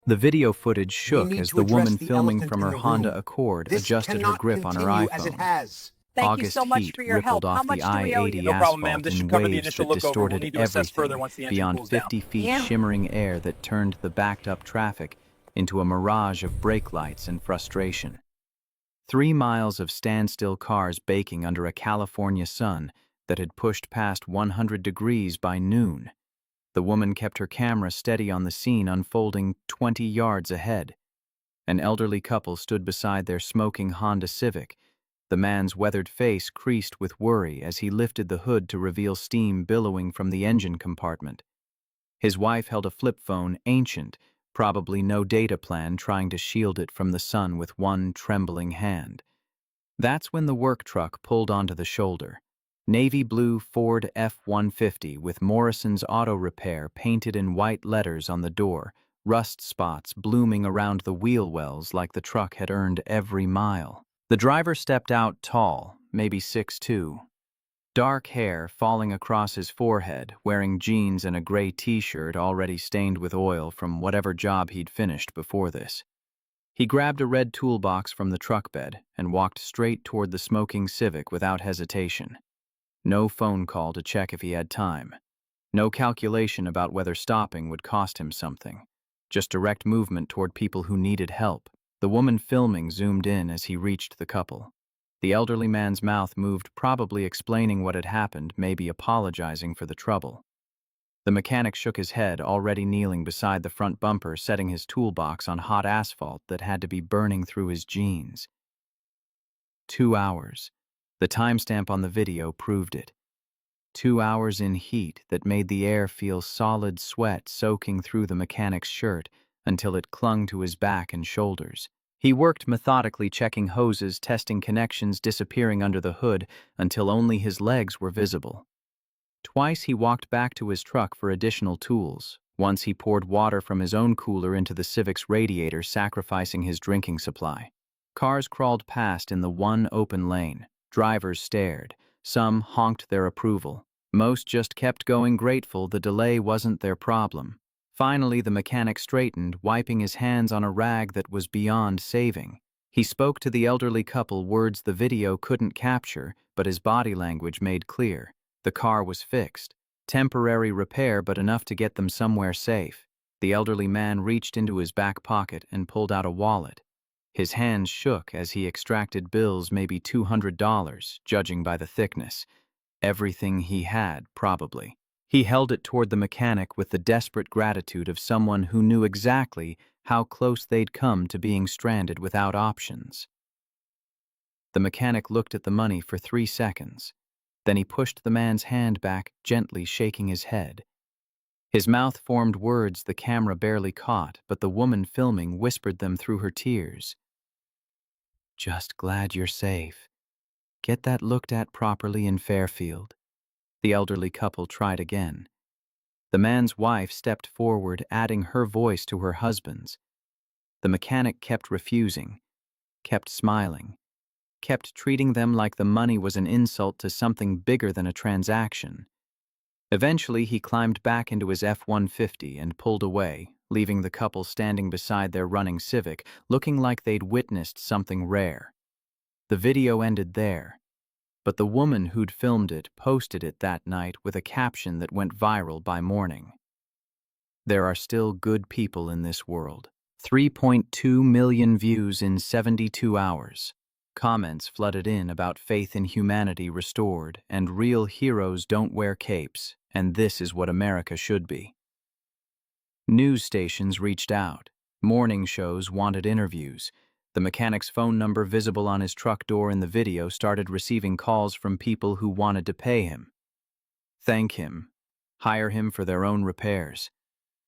The video footage We shook need as to the address woman the filming elephant from in her the Honda room. Accord This adjusted her cannot grip on her continue as it iPhone. has. Thank you August so much heat for your rippled help. How off the much do we owe you? I-80 No problem, ma'am. asphalt This should in cover the waves initial that look over. We'll distorted need to assess further everything once the engine beyond cools down. 50 feet Yeah. shimmering air that turned the backed-up traffic into a mirage of brake lights and frustration. 3 miles of standstill cars baking under a California sun that had pushed past 100 degrees by noon. The woman kept her camera steady on the scene unfolding 20 yards ahead. An elderly couple stood beside their smoking Honda Civic. The man's weathered face creased with worry as he lifted the hood to reveal steam billowing from the engine compartment. His wife held a flip phone, ancient, probably no data plan, trying to shield it from the sun with one trembling hand. That's when the work truck pulled onto the shoulder. Navy blue Ford F-150 with Morrison's Auto Repair painted in white letters on the door, rust spots blooming around the wheel wells like the truck had earned every mile. The driver stepped out tall, maybe 6'2", dark hair falling across his forehead, wearing jeans and a gray t-shirt already stained with oil from whatever job he'd finished before this. He grabbed a red toolbox from the truck bed and walked straight toward the smoking Civic without hesitation. No phone call to check if he had time. No calculation about whether stopping would cost him something. Just direct movement toward people who needed help. The woman filming zoomed in as he reached the couple. The elderly man's mouth moved, probably explaining what had happened, maybe apologizing for the trouble. The mechanic shook his head, already kneeling beside the front bumper, setting his toolbox on hot asphalt that had to be burning through his jeans. 2 hours. The timestamp on the video proved it. 2 hours in heat that made the air feel solid sweat soaking through the mechanic's shirt until it clung to his back and shoulders. He worked methodically, checking hoses, testing connections, disappearing under the hood until only his legs were visible. Twice he walked back to his truck for additional tools. Once he poured water from his own cooler into the Civic's radiator, sacrificing his drinking supply. Cars crawled past in the one open lane. Drivers stared. Some honked their approval. Most just kept going, grateful the delay wasn't their problem. Finally, the mechanic straightened, wiping his hands on a rag that was beyond saving. He spoke to the elderly couple, words the video couldn't capture, but his body language made clear. The car was fixed. Temporary repair, but enough to get them somewhere safe. The elderly man reached into his back pocket and pulled out a wallet. His hands shook as he extracted bills, maybe $200, judging by the thickness. Everything he had, probably. He held it toward the mechanic with the desperate gratitude of someone who knew exactly how close they'd come to being stranded without options. The mechanic looked at the money for 3 seconds. Then he pushed the man's hand back, gently shaking his head. His mouth formed words the camera barely caught, but the woman filming whispered them through her tears. "Just glad you're safe. Get that looked at properly in Fairfield." The elderly couple tried again. The man's wife stepped forward, adding her voice to her husband's. The mechanic kept refusing, kept smiling, kept treating them like the money was an insult to something bigger than a transaction. Eventually, he climbed back into his F-150 and pulled away, leaving the couple standing beside their running Civic, looking like they'd witnessed something rare. The video ended there, but the woman who'd filmed it posted it that night with a caption that went viral by morning. "There are still good people in this world." 3.2 million views in 72 hours. Comments flooded in about faith in humanity restored, and real heroes don't wear capes, and this is what America should be. News stations reached out. Morning shows wanted interviews. The mechanic's phone number visible on his truck door in the video started receiving calls from people who wanted to pay him, thank him, hire him for their own repairs.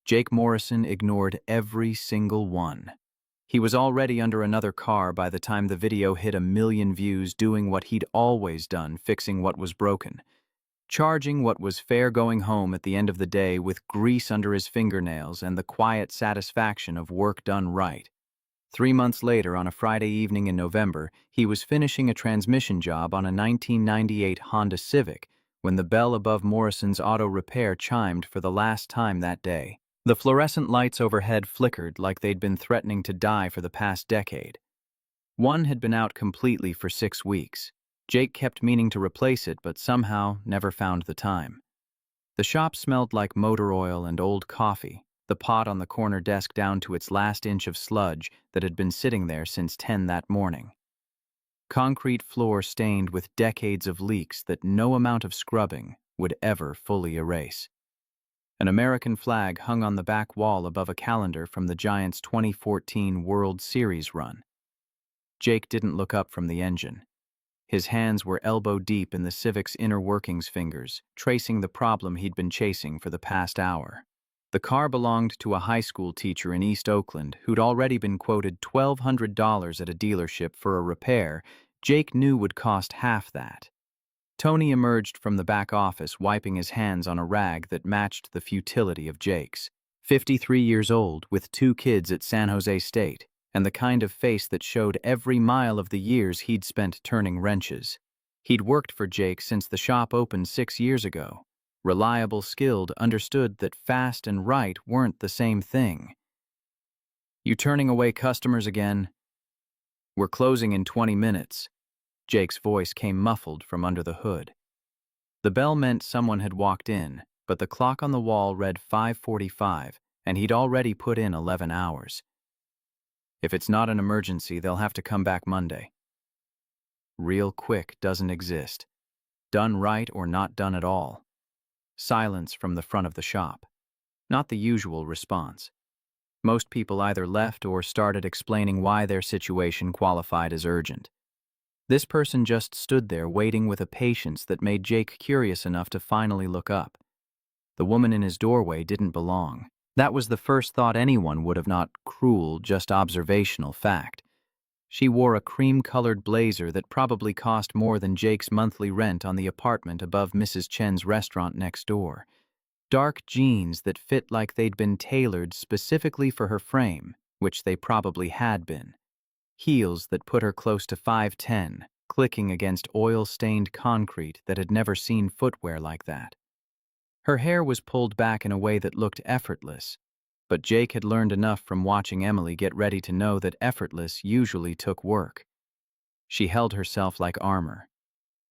Jake Morrison ignored every single one. He was already under another car by the time the video hit 1 million views, doing what he'd always done, fixing what was broken. Charging what was fair, going home at the end of the day with grease under his fingernails and the quiet satisfaction of work done right. 3 months later, on a Friday evening in November, he was finishing a transmission job on a 1998 Honda Civic when the bell above Morrison's Auto Repair chimed for the last time that day. The fluorescent lights overhead flickered like they'd been threatening to die for the past decade. One had been out completely for 6 weeks. Jake kept meaning to replace it, but somehow never found the time. The shop smelled like motor oil and old coffee, the pot on the corner desk down to its last inch of sludge that had been sitting there since 10 that morning. Concrete floor stained with decades of leaks that no amount of scrubbing would ever fully erase. An American flag hung on the back wall above a calendar from the Giants' 2014 World Series run. Jake didn't look up from the engine. His hands were elbow-deep in the Civic's inner workings fingers, tracing the problem he'd been chasing for the past hour. The car belonged to a high school teacher in East Oakland who'd already been quoted $1,200 at a dealership for a repair Jake knew would cost half that. Tony emerged from the back office, wiping his hands on a rag that matched the futility of Jake's. 53 years old, with 2 kids at San Jose State, and the kind of face that showed every mile of the years he'd spent turning wrenches. He'd worked for Jake since the shop opened 6 years ago. Reliable, skilled, understood that fast and right weren't the same thing. "You turning away customers again?" "We're closing in 20 minutes. Jake's voice came muffled from under the hood. The bell meant someone had walked in, but the clock on the wall read 5:45, and he'd already put in 11 hours. "If it's not an emergency, they'll have to come back Monday." Real quick doesn't exist. Done right or not done at all. Silence from the front of the shop. Not the usual response. Most people either left or started explaining why their situation qualified as urgent. This person just stood there waiting with a patience that made Jake curious enough to finally look up. The woman in his doorway didn't belong. That was the first thought anyone would have, not cruel, just observational fact. She wore a cream-colored blazer that probably cost more than Jake's monthly rent on the apartment above Mrs. Chen's restaurant next door. Dark jeans that fit like they'd been tailored specifically for her frame, which they probably had been. Heels that put her close to 5'10", clicking against oil-stained concrete that had never seen footwear like that. Her hair was pulled back in a way that looked effortless, but Jake had learned enough from watching Emily get ready to know that effortless usually took work. She held herself like armor.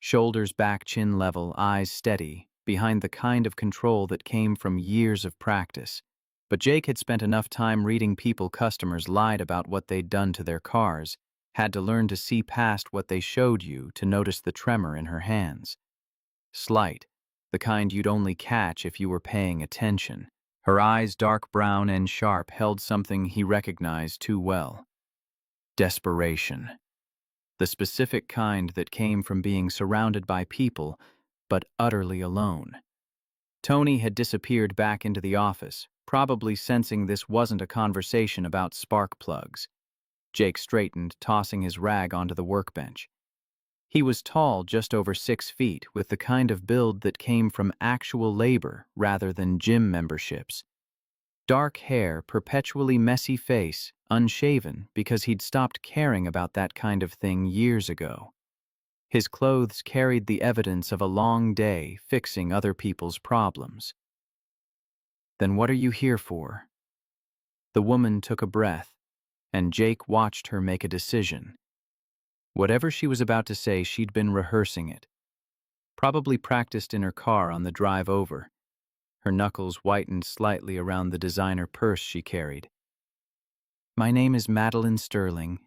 Shoulders back, chin level, eyes steady, behind the kind of control that came from years of practice. But Jake had spent enough time reading people customers lied about what they'd done to their cars, had to learn to see past what they showed you to notice the tremor in her hands. Slight, the kind you'd only catch if you were paying attention. Her eyes, dark brown and sharp, held something he recognized too well. Desperation. The specific kind that came from being surrounded by people, but utterly alone. Tony had disappeared back into the office, probably sensing this wasn't a conversation about spark plugs. Jake straightened, tossing his rag onto the workbench. He was tall, just over 6 feet, with the kind of build that came from actual labor rather than gym memberships. Dark hair, perpetually messy face, unshaven because he'd stopped caring about that kind of thing years ago. His clothes carried the evidence of a long day fixing other people's problems. "Then what are you here for?" The woman took a breath, and Jake watched her make a decision. Whatever she was about to say, she'd been rehearsing it. Probably practiced in her car on the drive over. Her knuckles whitened slightly around the designer purse she carried. "My name is Madeline Sterling."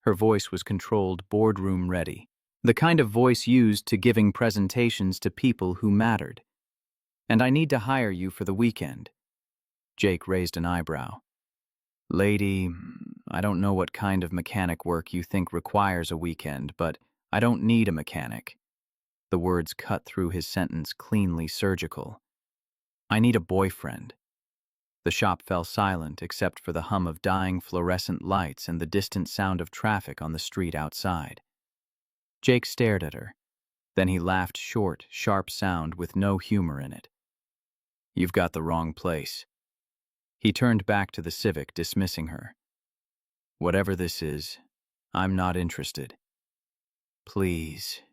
Her voice was controlled, boardroom ready. The kind of voice used to giving presentations to people who mattered. "And I need to hire you for the weekend." Jake raised an eyebrow. "Lady, I don't know what kind of mechanic work you think requires a weekend, but I don't need a mechanic." The words cut through his sentence, cleanly surgical. "I need a boyfriend." The shop fell silent except for the hum of dying fluorescent lights and the distant sound of traffic on the street outside. Jake stared at her. Then he laughed, short, sharp sound with no humor in it. "You've got the wrong place." He turned back to the Civic, dismissing her. "Whatever this is, I'm not interested." "Please."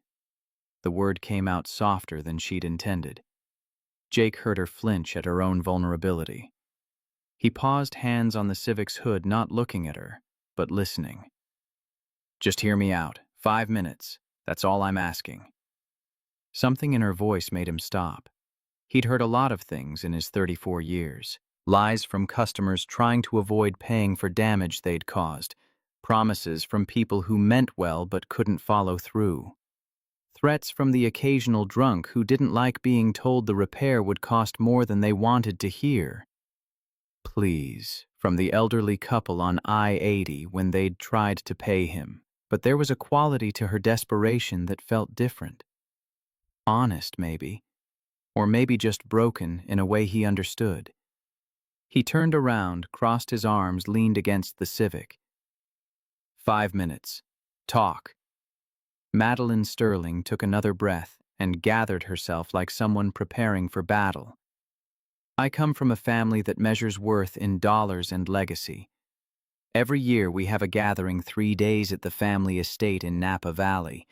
The word came out softer than she'd intended. Jake heard her flinch at her own vulnerability. He paused, hands on the Civic's hood, not looking at her, but listening. "Just hear me out. 5 minutes. That's all I'm asking." Something in her voice made him stop. He'd heard a lot of things in his 34 years. Lies from customers trying to avoid paying for damage they'd caused. Promises from people who meant well but couldn't follow through. Threats from the occasional drunk who didn't like being told the repair would cost more than they wanted to hear. Pleas from the elderly couple on I-80 when they'd tried to pay him. But there was a quality to her desperation that felt different. Honest, maybe. Or maybe just broken in a way he understood. He turned around, crossed his arms, leaned against the Civic. 5 minutes. Talk. Madeline Sterling took another breath and gathered herself like someone preparing for battle. "I come from a family that measures worth in dollars and legacy. Every year we have a gathering 3 days at the family estate in Napa Valley.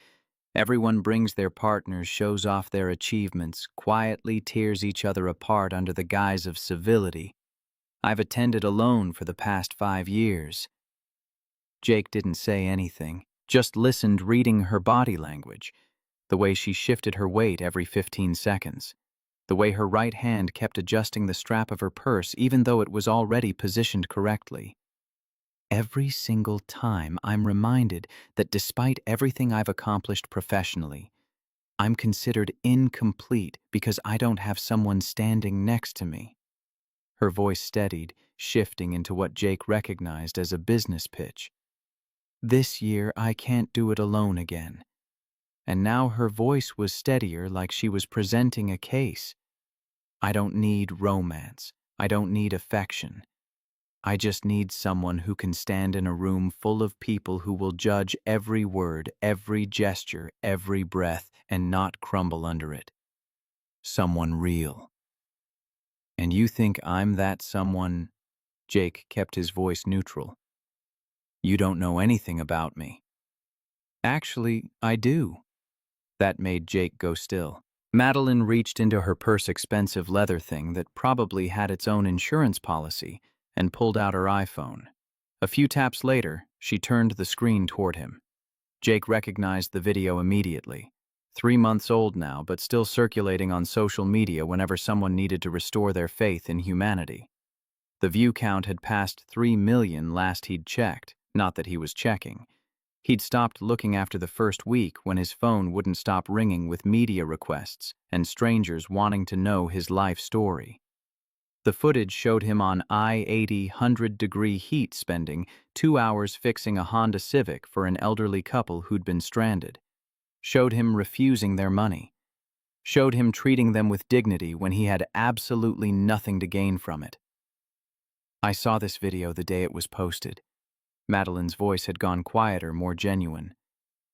Everyone brings their partners, shows off their achievements, quietly tears each other apart under the guise of civility. I've attended alone for the past 5 years. Jake didn't say anything, just listened, reading her body language, the way she shifted her weight every 15 seconds, the way her right hand kept adjusting the strap of her purse even though it was already positioned correctly. Every single time I'm reminded that despite everything I've accomplished professionally, I'm considered incomplete because I don't have someone standing next to me." Her voice steadied, shifting into what Jake recognized as a business pitch. "This year I can't do it alone again." And now her voice was steadier, like she was presenting a case. "I don't need romance. I don't need affection. I just need someone who can stand in a room full of people who will judge every word, every gesture, every breath, and not crumble under it. Someone real." "And you think I'm that someone?" Jake kept his voice neutral. "You don't know anything about me." "Actually, I do." That made Jake go still. Madeline reached into her purse, expensive leather thing that probably had its own insurance policy, and pulled out her iPhone. A few taps later, she turned the screen toward him. Jake recognized the video immediately. 3 months old now, but still circulating on social media whenever someone needed to restore their faith in humanity. The view count had passed 3 million last he'd checked, not that he was checking. He'd stopped looking after the first week when his phone wouldn't stop ringing with media requests and strangers wanting to know his life story. The footage showed him on I-80 100-degree heat, spending 2 hours fixing a Honda Civic for an elderly couple who'd been stranded. Showed him refusing their money. Showed him treating them with dignity when he had absolutely nothing to gain from it. "I saw this video the day it was posted." Madeline's voice had gone quieter, more genuine.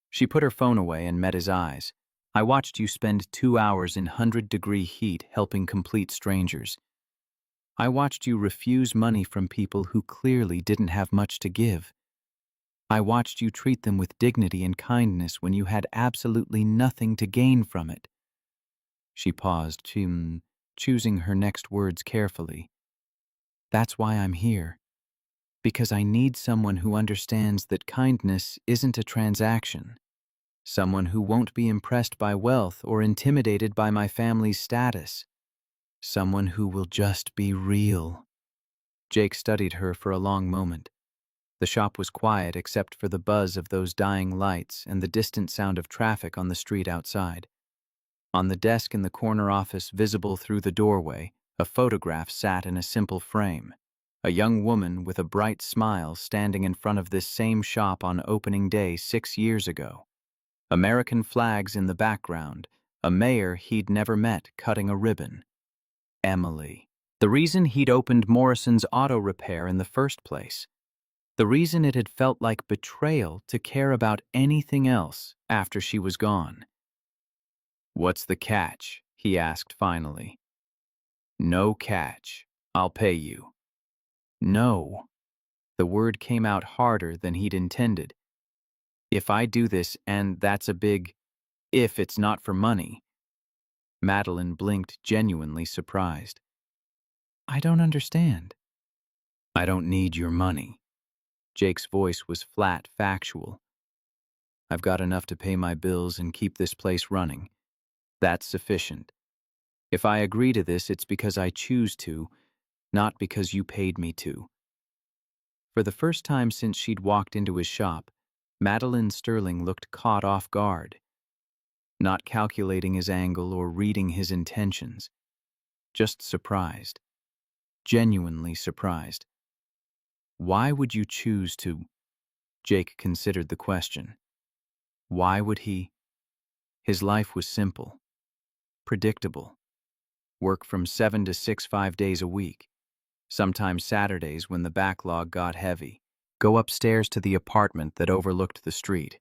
She put her phone away and met his eyes. "I watched you spend 2 hours in 100-degree heat helping complete strangers. I watched you refuse money from people who clearly didn't have much to give. I watched you treat them with dignity and kindness when you had absolutely nothing to gain from it." She paused, choosing her next words carefully. "That's why I'm here. Because I need someone who understands that kindness isn't a transaction. Someone who won't be impressed by wealth or intimidated by my family's status. Someone who will just be real." Jake studied her for a long moment. The shop was quiet except for the buzz of those dying lights and the distant sound of traffic on the street outside. On the desk in the corner office, visible through the doorway, a photograph sat in a simple frame. A young woman with a bright smile standing in front of this same shop on opening day 6 years ago. American flags in the background, a mayor he'd never met cutting a ribbon. Emily. The reason he'd opened Morrison's auto repair in the first place. The reason it had felt like betrayal to care about anything else after she was gone. "What's the catch?" he asked finally. "No catch. I'll pay you." "No." The word came out harder than he'd intended. "If I do this, and that's a big if, it's not for money." Madeline blinked, genuinely surprised. "I don't understand." I don't need your money. Jake's voice was flat, factual. I've got enough to pay my bills and keep this place running. That's sufficient. If I agree to this, it's because I choose to, not because you paid me to. For the first time since she'd walked into his shop, Madeline Sterling looked caught off guard, not calculating his angle or reading his intentions, just surprised, genuinely surprised. Why would you choose to? Jake considered the question. Why would he? His life was simple, predictable. Work from 7 to 6 5 days a week, sometimes Saturdays when the backlog got heavy. Go upstairs to the apartment that overlooked the street.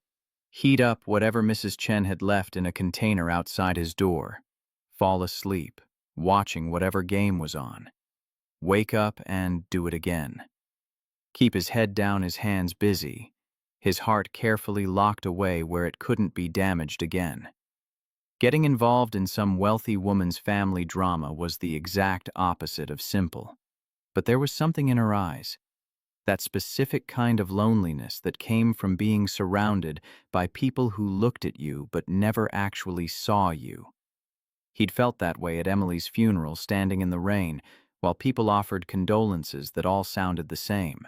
Heat up whatever Mrs. Chen had left in a container outside his door. Fall asleep, watching whatever game was on. Wake up and do it again. Keep his head down, his hands busy, his heart carefully locked away where it couldn't be damaged again. Getting involved in some wealthy woman's family drama was the exact opposite of simple. But there was something in her eyes, that specific kind of loneliness that came from being surrounded by people who looked at you but never actually saw you. He'd felt that way at Emily's funeral, standing in the rain, while people offered condolences that all sounded the same.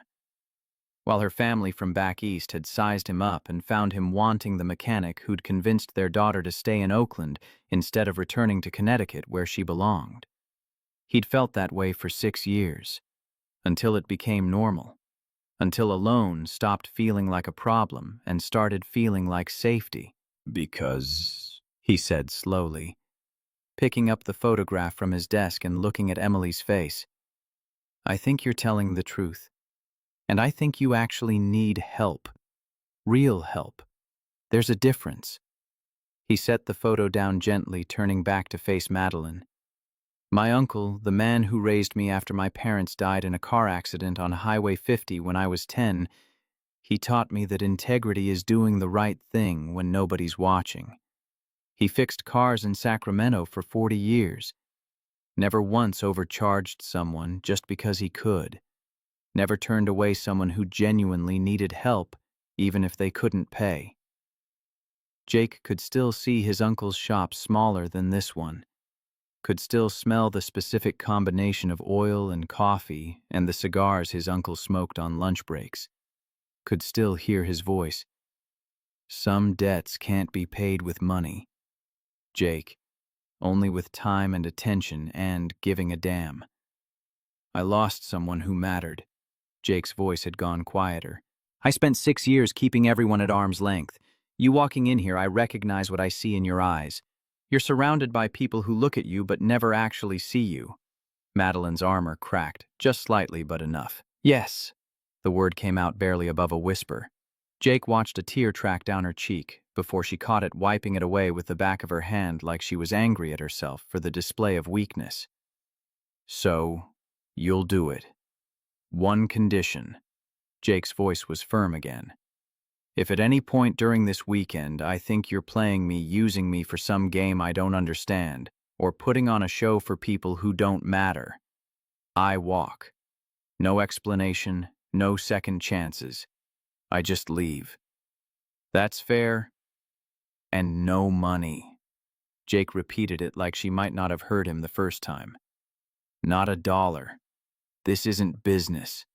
While her family from back east had sized him up and found him wanting the mechanic who'd convinced their daughter to stay in Oakland instead of returning to Connecticut where she belonged. He'd felt that way for 6 years, until it became normal. Until alone stopped feeling like a problem and started feeling like safety. Because, he said slowly, picking up the photograph from his desk and looking at Emily's face, I think you're telling the truth. And I think you actually need help. Real help. There's a difference. He set the photo down gently, turning back to face Madeline. My uncle, the man who raised me after my parents died in a car accident on Highway 50 when I was 10, he taught me that integrity is doing the right thing when nobody's watching. He fixed cars in Sacramento for 40 years. Never once overcharged someone just because he could. Never turned away someone who genuinely needed help, even if they couldn't pay. Jake could still see his uncle's shop smaller than this one. Could still smell the specific combination of oil and coffee and the cigars his uncle smoked on lunch breaks. Could still hear his voice. Some debts can't be paid with money, Jake, only with time and attention and giving a damn. I lost someone who mattered. Jake's voice had gone quieter. I spent 6 years keeping everyone at arm's length. You walking in here, I recognize what I see in your eyes. You're surrounded by people who look at you but never actually see you. Madeline's armor cracked, just slightly but enough. Yes. The word came out barely above a whisper. Jake watched a tear track down her cheek before she caught it, wiping it away with the back of her hand like she was angry at herself for the display of weakness. So, you'll do it. One condition. Jake's voice was firm again. If at any point during this weekend I think you're playing me, using me for some game I don't understand, or putting on a show for people who don't matter, I walk. No explanation, no second chances. I just leave. That's fair? And no money. Jake repeated it like she might not have heard him the first time. Not a dollar. This isn't business.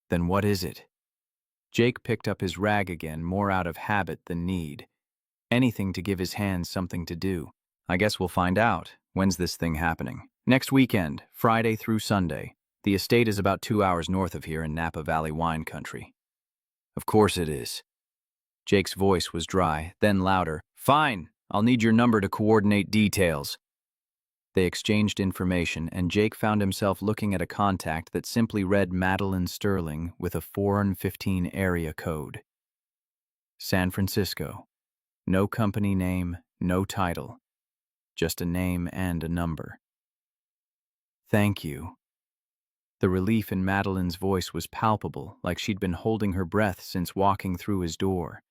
Then what is it? Jake picked up his rag again, more out of habit than need. Anything to give his hands something to do. I guess we'll find out. When's this thing happening? Next weekend, Friday through Sunday. The estate is about 2 hours north of here in Napa Valley wine country. Of course it is. Jake's voice was dry, then louder. Fine, I'll need your number to coordinate details. They exchanged information, and Jake found himself looking at a contact that simply read Madeline Sterling with a 415 area code. San Francisco. No company name, no title. Just a name and a number. Thank you. The relief in Madeline's voice was palpable, like she'd been holding her breath since walking through his door.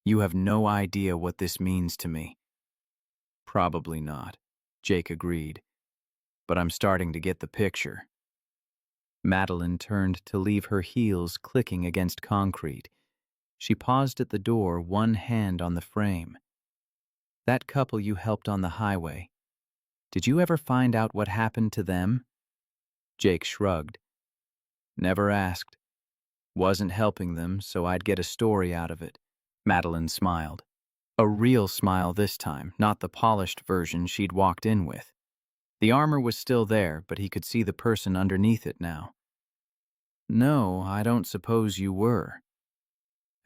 You have no idea what this means to me. Probably not, Jake agreed. But I'm starting to get the picture. Madeline turned to leave her heels clicking against concrete. She paused at the door, one hand on the frame. That couple you helped on the highway. Did you ever find out what happened to them? Jake shrugged. Never asked. Wasn't helping them, so I'd get a story out of it. Madeline smiled. A real smile this time, not the polished version she'd walked in with. The armor was still there, but he could see the person underneath it now. No, I don't suppose you were.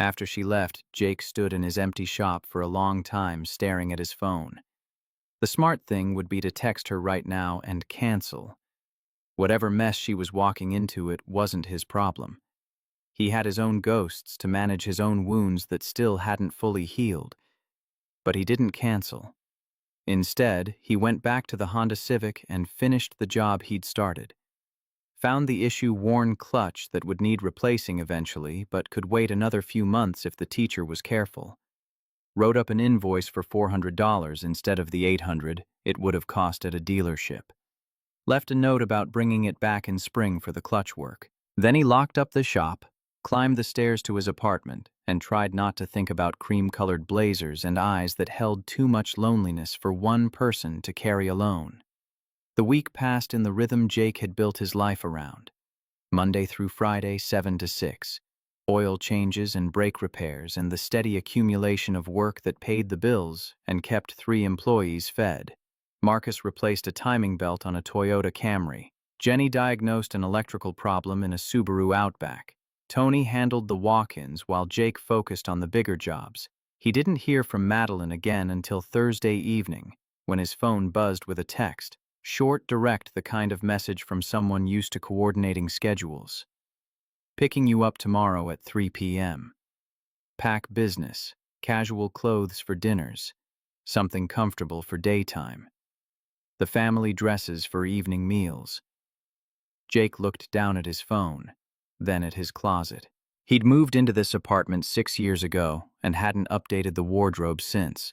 After she left, Jake stood in his empty shop for a long time staring at his phone. The smart thing would be to text her right now and cancel. Whatever mess she was walking into, it wasn't his problem. He had his own ghosts to manage his own wounds that still hadn't fully healed. But he didn't cancel. Instead, he went back to the Honda Civic and finished the job he'd started. Found the issue-worn clutch that would need replacing eventually, but could wait another few months if the teacher was careful. Wrote up an invoice for $400 instead of the $800 it would have cost at a dealership. Left a note about bringing it back in spring for the clutch work. Then he locked up the shop, climbed the stairs to his apartment, and tried not to think about cream-colored blazers and eyes that held too much loneliness for one person to carry alone. The week passed in the rhythm Jake had built his life around. Monday through Friday, 7 to 6. Oil changes and brake repairs and the steady accumulation of work that paid the bills and kept 3 employees fed. Marcus replaced a timing belt on a Toyota Camry. Jenny diagnosed an electrical problem in a Subaru Outback. Tony handled the walk-ins while Jake focused on the bigger jobs. He didn't hear from Madeline again until Thursday evening, when his phone buzzed with a text. Short, direct, the kind of message from someone used to coordinating schedules. Picking you up tomorrow at 3 p.m. Pack business, casual clothes for dinners, something comfortable for daytime. The family dresses for evening meals. Jake looked down at his phone, then at his closet. He'd moved into this apartment 6 years ago and hadn't updated the wardrobe since.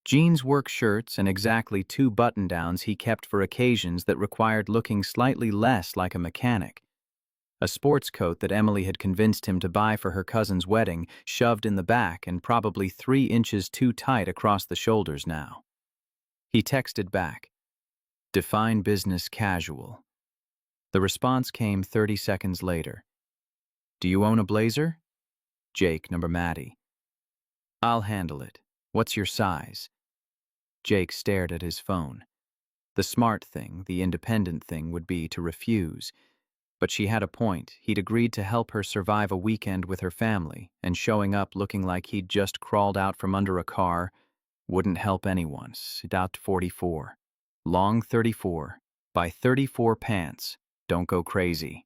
Jeans, work shirts, and exactly 2 button-downs he kept for occasions that required looking slightly less like a mechanic. A sports coat that Emily had convinced him to buy for her cousin's wedding, shoved in the back and probably 3 inches too tight across the shoulders now. He texted back, "Define business casual." The response came 30 seconds later. "Do you own a blazer?" Jake, number Maddie. "I'll handle it. What's your size?" Jake stared at his phone. The smart thing, the independent thing, would be to refuse. But she had a point. He'd agreed to help her survive a weekend with her family, and showing up looking like he'd just crawled out from under a car wouldn't help anyone. About 44. Long 34. By 34 pants. Don't go crazy.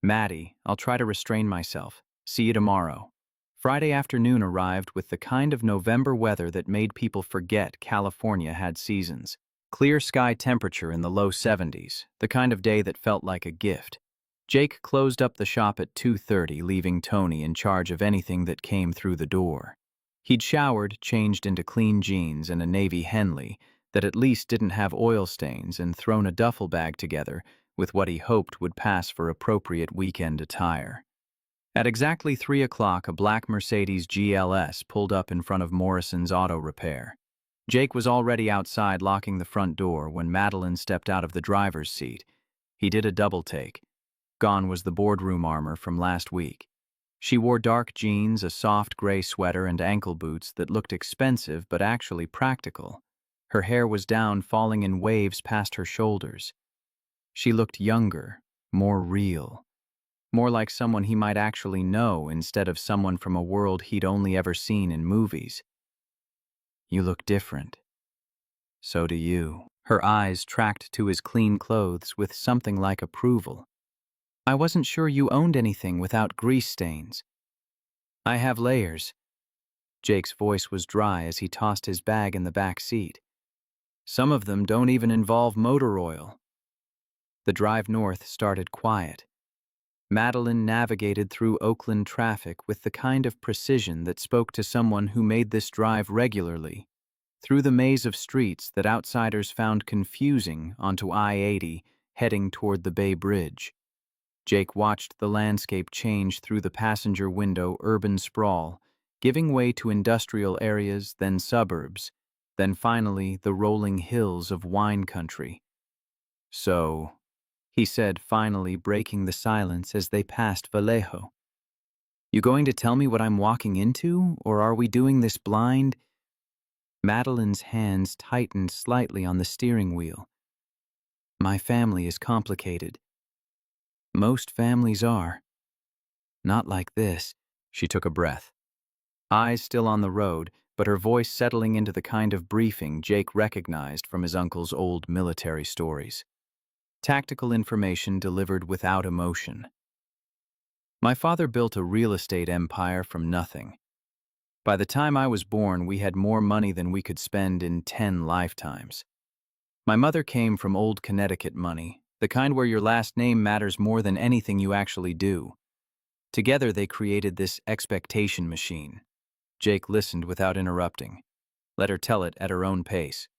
"Maddie, I'll try to restrain myself. See you tomorrow." Friday afternoon arrived with the kind of November weather that made people forget California had seasons. Clear sky temperature in the low 70s, the kind of day that felt like a gift. Jake closed up the shop at 2:30, leaving Tony in charge of anything that came through the door. He'd showered, changed into clean jeans and a navy Henley that at least didn't have oil stains, and thrown a duffel bag together with what he hoped would pass for appropriate weekend attire. At exactly 3 o'clock, a black Mercedes GLS pulled up in front of Morrison's Auto Repair. Jake was already outside locking the front door when Madeline stepped out of the driver's seat. He did a double take. Gone was the boardroom armor from last week. She wore dark jeans, a soft gray sweater, and ankle boots that looked expensive but actually practical. Her hair was down, falling in waves past her shoulders. She looked younger, more real. More like someone he might actually know instead of someone from a world he'd only ever seen in movies. "You look different." "So do you." Her eyes tracked to his clean clothes with something like approval. "I wasn't sure you owned anything without grease stains." "I have layers." Jake's voice was dry as he tossed his bag in the back seat. "Some of them don't even involve motor oil." The drive north started quiet. Madeline navigated through Oakland traffic with the kind of precision that spoke to someone who made this drive regularly, through the maze of streets that outsiders found confusing onto I-80, heading toward the Bay Bridge. Jake watched the landscape change through the passenger window, urban sprawl, giving way to industrial areas, then suburbs, then finally the rolling hills of wine country. "So," he said, finally breaking the silence as they passed Vallejo. "You going to tell me what I'm walking into, or are we doing this blind?" Madeline's hands tightened slightly on the steering wheel. "My family is complicated. Most families are. Not like this." She took a breath. Eyes still on the road, but her voice settling into the kind of briefing Jake recognized from his uncle's old military stories. Tactical information delivered without emotion. "My father built a real estate empire from nothing. By the time I was born, we had more money than we could spend in 10 lifetimes. My mother came from old Connecticut money, the kind where your last name matters more than anything you actually do. Together they created this expectation machine." Jake listened without interrupting. Let her tell it at her own pace.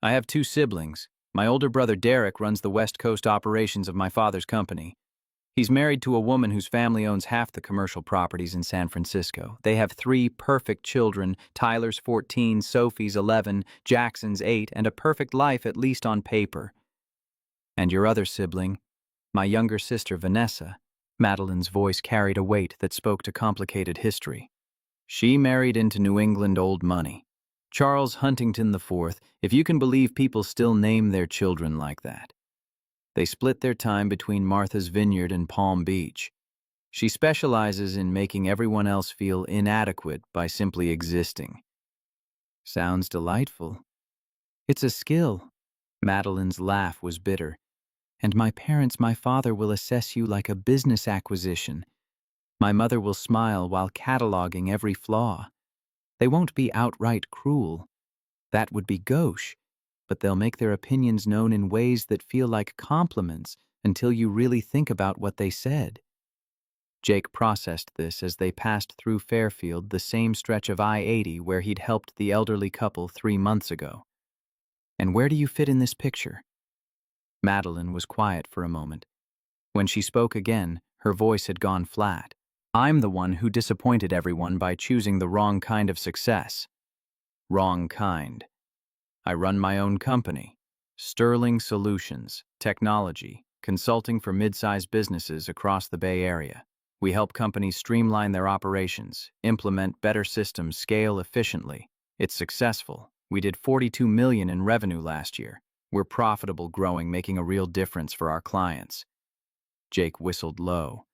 "I have 2 siblings. My older brother Derek runs the West Coast operations of my father's company. He's married to a woman whose family owns half the commercial properties in San Francisco. They have 3 perfect children, Tyler's 14, Sophie's 11, Jackson's 8, and a perfect life at least on paper. And your other sibling, my younger sister Vanessa." Madeline's voice carried a weight that spoke to complicated history. "She married into New England old money. Charles Huntington IV, if you can believe people still name their children like that. They split their time between Martha's Vineyard and Palm Beach. She specializes in making everyone else feel inadequate by simply existing." "Sounds delightful. It's a skill." Madeline's laugh was bitter. "And my father will assess you like a business acquisition. My mother will smile while cataloging every flaw. They won't be outright cruel. That would be gauche, but they'll make their opinions known in ways that feel like compliments until you really think about what they said." Jake processed this as they passed through Fairfield, the same stretch of I-80 where he'd helped the elderly couple 3 months ago. "And where do you fit in this picture?" Madeline was quiet for a moment. When she spoke again, her voice had gone flat. "I'm the one who disappointed everyone by choosing the wrong kind of success." "Wrong kind." "I run my own company. Sterling Solutions, technology, consulting for mid-sized businesses across the Bay Area. We help companies streamline their operations, implement better systems, scale efficiently. It's successful. We did $42 million in revenue last year. We're profitable, growing, making a real difference for our clients." Jake whistled low.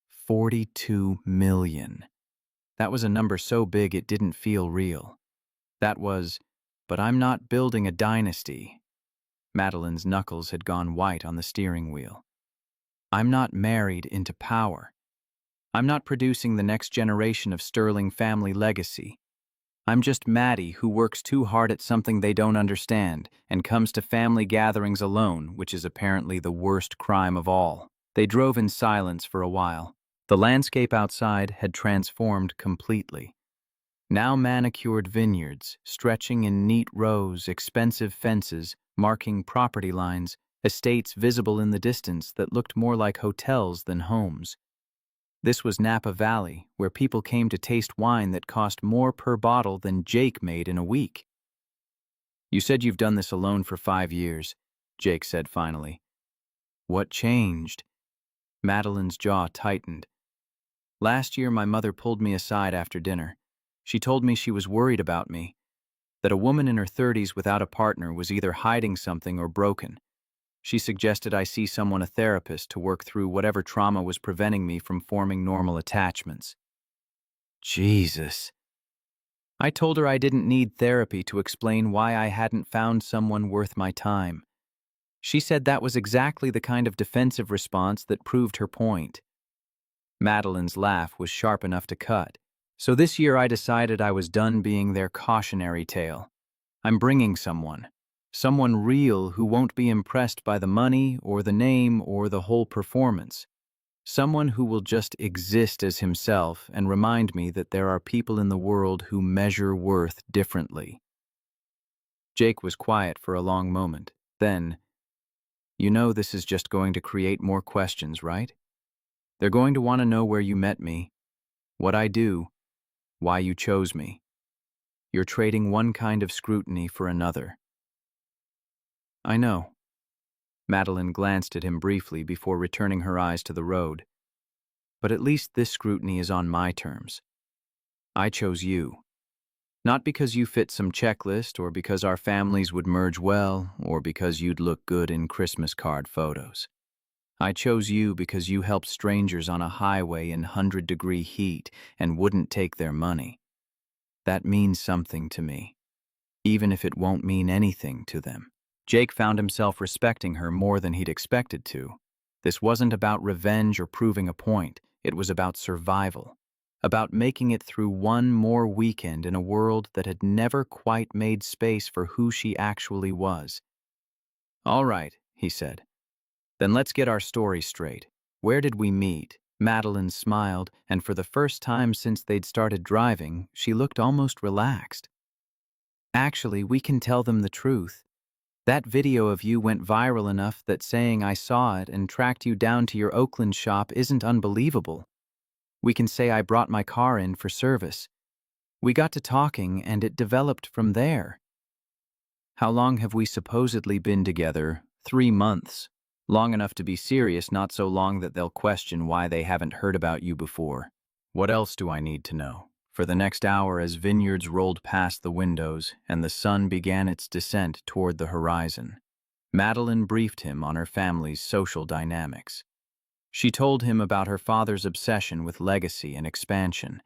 42 million. That was a number so big it didn't feel real. That was, "But I'm not building a dynasty." Madeline's knuckles had gone white on the steering wheel. "I'm not married into power. I'm not producing the next generation of Sterling family legacy. I'm just Maddie who works too hard at something they don't understand and comes to family gatherings alone, which is apparently the worst crime of all." They drove in silence for a while. The landscape outside had transformed completely. Now manicured vineyards, stretching in neat rows, expensive fences, marking property lines, estates visible in the distance that looked more like hotels than homes. This was Napa Valley, where people came to taste wine that cost more per bottle than Jake made in a week. "You said you've done this alone for 5 years, Jake said finally. "What changed?" Madeline's jaw tightened. "Last year, my mother pulled me aside after dinner. She told me she was worried about me, that a woman in her 30s without a partner was either hiding something or broken. She suggested I see someone, a therapist, to work through whatever trauma was preventing me from forming normal attachments." Jesus. I told her I didn't need therapy to explain why I hadn't found someone worth my time. She said that was exactly the kind of defensive response that proved her point. Madeline's laugh was sharp enough to cut. "So this year I decided I was done being their cautionary tale. I'm bringing someone real who won't be impressed by the money or the name or the whole performance. Someone who will just exist as himself and remind me that there are people in the world who measure worth differently." Jake was quiet for a long moment. Then, "You know this is just going to create more questions, right?" They're going to want to know where you met me, what I do, why you chose me. You're trading one kind of scrutiny for another. I know. Madeline glanced at him briefly before returning her eyes to the road. But at least this scrutiny is on my terms. I chose you. Not because you fit some checklist, or because our families would merge well, or because you'd look good in Christmas card photos. I chose you because you helped strangers on a highway in 100-degree heat and wouldn't take their money. That means something to me, even if it won't mean anything to them. Jake found himself respecting her more than he'd expected to. This wasn't about revenge or proving a point. It was about survival. About making it through one more weekend in a world that had never quite made space for who she actually was. All right, he said. Then let's get our story straight. Where did we meet? Madeline smiled, and for the first time since they'd started driving, she looked almost relaxed. Actually, we can tell them the truth. That video of you went viral enough that saying I saw it and tracked you down to your Oakland shop isn't unbelievable. We can say I brought my car in for service. We got to talking, and it developed from there. How long have we supposedly been together? 3 months. Long enough to be serious, not so long that they'll question why they haven't heard about you before. What else do I need to know? For the next hour, as vineyards rolled past the windows and the sun began its descent toward the horizon, Madeline briefed him on her family's social dynamics. She told him about her father's obsession with legacy and expansion,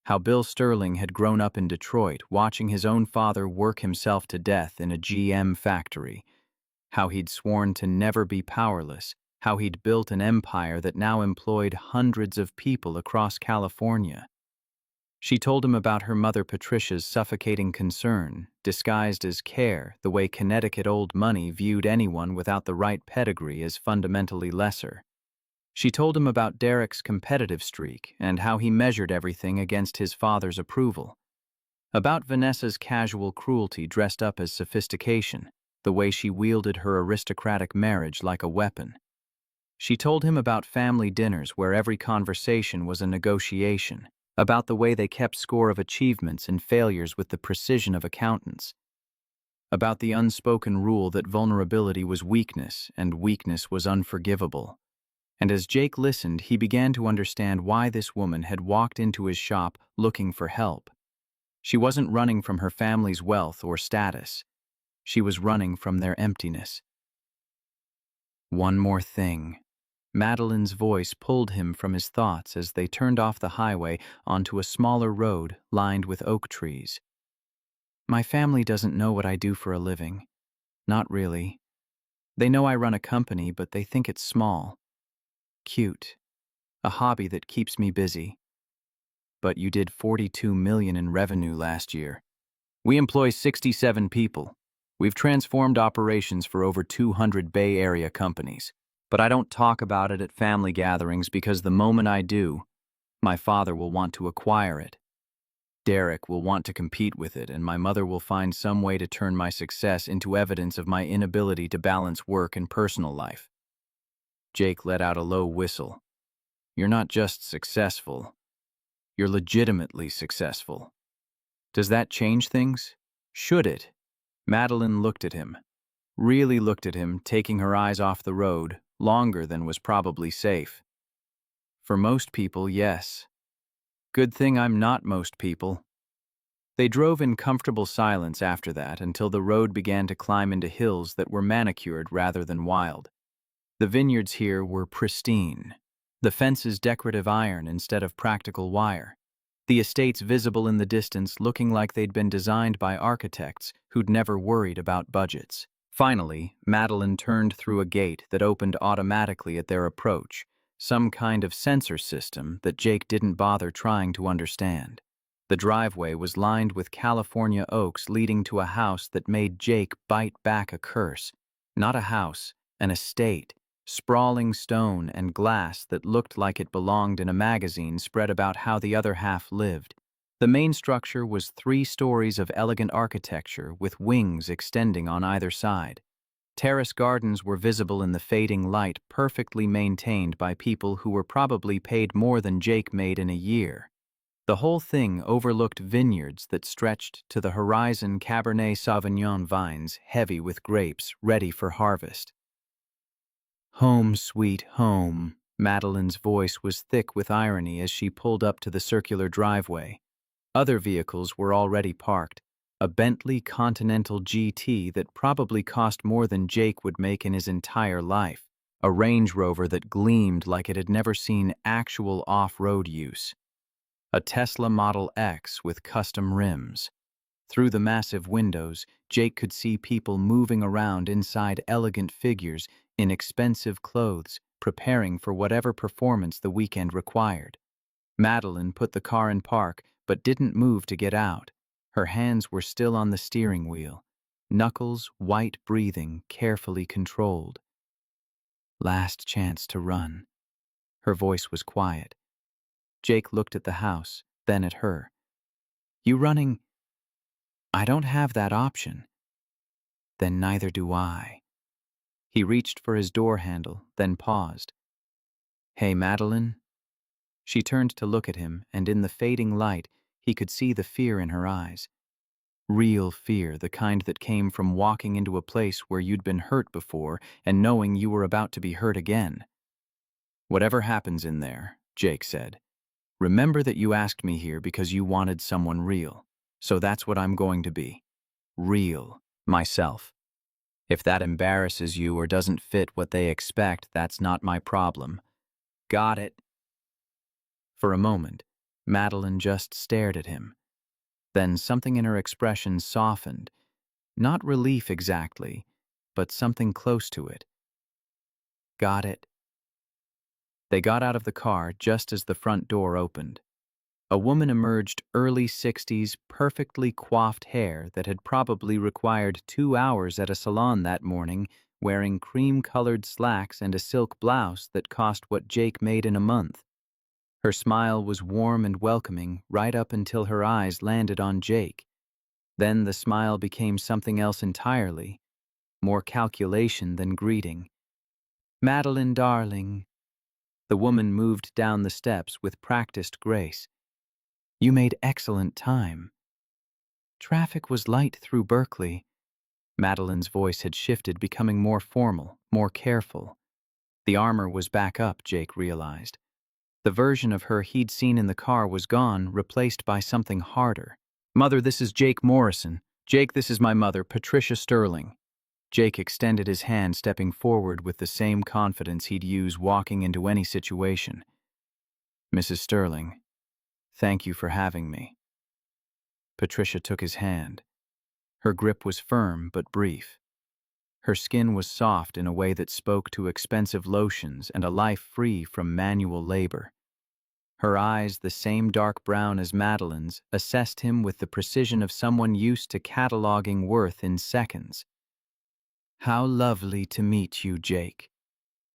how Bill Sterling had grown up in Detroit watching his own father work himself to death in a GM factory, how he'd sworn to never be powerless, how he'd built an empire that now employed hundreds of people across California. She told him about her mother Patricia's suffocating concern, disguised as care, the way Connecticut old money viewed anyone without the right pedigree as fundamentally lesser. She told him about Derek's competitive streak and how he measured everything against his father's approval. About Vanessa's casual cruelty dressed up as sophistication, the way she wielded her aristocratic marriage like a weapon. She told him about family dinners where every conversation was a negotiation, about the way they kept score of achievements and failures with the precision of accountants, about the unspoken rule that vulnerability was weakness and weakness was unforgivable. And as Jake listened, he began to understand why this woman had walked into his shop looking for help. She wasn't running from her family's wealth or status. She was running from their emptiness. One more thing. Madeline's voice pulled him from his thoughts as they turned off the highway onto a smaller road lined with oak trees. My family doesn't know what I do for a living. Not really. They know I run a company, but they think it's small. Cute. A hobby that keeps me busy. But you did $42 million in revenue last year. We employ 67 people. We've transformed operations for over 200 Bay Area companies. But I don't talk about it at family gatherings because the moment I do, my father will want to acquire it. Derek will want to compete with it, and my mother will find some way to turn my success into evidence of my inability to balance work and personal life. Jake let out a low whistle. You're not just successful. You're legitimately successful. Does that change things? Should it? Madeline looked at him. Really looked at him, taking her eyes off the road, longer than was probably safe. For most people, yes. Good thing I'm not most people. They drove in comfortable silence after that until the road began to climb into hills that were manicured rather than wild. The vineyards here were pristine. The fences decorative iron instead of practical wire. The estates visible in the distance looking like they'd been designed by architects who'd never worried about budgets. Finally, Madeline turned through a gate that opened automatically at their approach, some kind of sensor system that Jake didn't bother trying to understand. The driveway was lined with California oaks leading to a house that made Jake bite back a curse. Not a house, an estate, sprawling stone and glass that looked like it belonged in a magazine spread about how the other half lived. The main structure was 3 stories of elegant architecture with wings extending on either side. Terrace gardens were visible in the fading light, perfectly maintained by people who were probably paid more than Jake made in a year. The whole thing overlooked vineyards that stretched to the horizon, Cabernet Sauvignon vines heavy with grapes ready for harvest. Home, sweet home. Madeline's voice was thick with irony as she pulled up to the circular driveway. Other vehicles were already parked. A Bentley Continental GT that probably cost more than Jake would make in his entire life. A Range Rover that gleamed like it had never seen actual off-road use. A Tesla Model X with custom rims. Through the massive windows, Jake could see people moving around inside elegant figures in expensive clothes, preparing for whatever performance the weekend required. Madeline put the car in park, but didn't move to get out. Her hands were still on the steering wheel, knuckles white breathing, carefully controlled. Last chance to run. Her voice was quiet. Jake looked at the house, then at her. You running? I don't have that option. Then neither do I. He reached for his door handle, then paused. Hey, Madeline? She turned to look at him, and in the fading light, he could see the fear in her eyes. Real fear, the kind that came from walking into a place where you'd been hurt before and knowing you were about to be hurt again. Whatever happens in there, Jake said, remember that you asked me here because you wanted someone real. So that's what I'm going to be. Real. Myself. If that embarrasses you or doesn't fit what they expect, that's not my problem. Got it? For a moment, Madeline just stared at him. Then something in her expression softened. Not relief exactly, but something close to it. Got it. They got out of the car just as the front door opened. A woman emerged, early 60s, perfectly coiffed hair that had probably required 2 hours at a salon that morning, wearing cream-colored slacks and a silk blouse that cost what Jake made in a month. Her smile was warm and welcoming right up until her eyes landed on Jake. Then the smile became something else entirely, more calculation than greeting. Madeline, darling. The woman moved down the steps with practiced grace. You made excellent time. Traffic was light through Berkeley. Madeline's voice had shifted, becoming more formal, more careful. The armor was back up, Jake realized. The version of her he'd seen in the car was gone, replaced by something harder. Mother, this is Jake Morrison. Jake, this is my mother, Patricia Sterling. Jake extended his hand, stepping forward with the same confidence he'd use walking into any situation. Mrs. Sterling, thank you for having me. Patricia took his hand. Her grip was firm but brief. Her skin was soft in a way that spoke to expensive lotions and a life free from manual labor. Her eyes, the same dark brown as Madeline's, assessed him with the precision of someone used to cataloging worth in seconds. How lovely to meet you, Jake.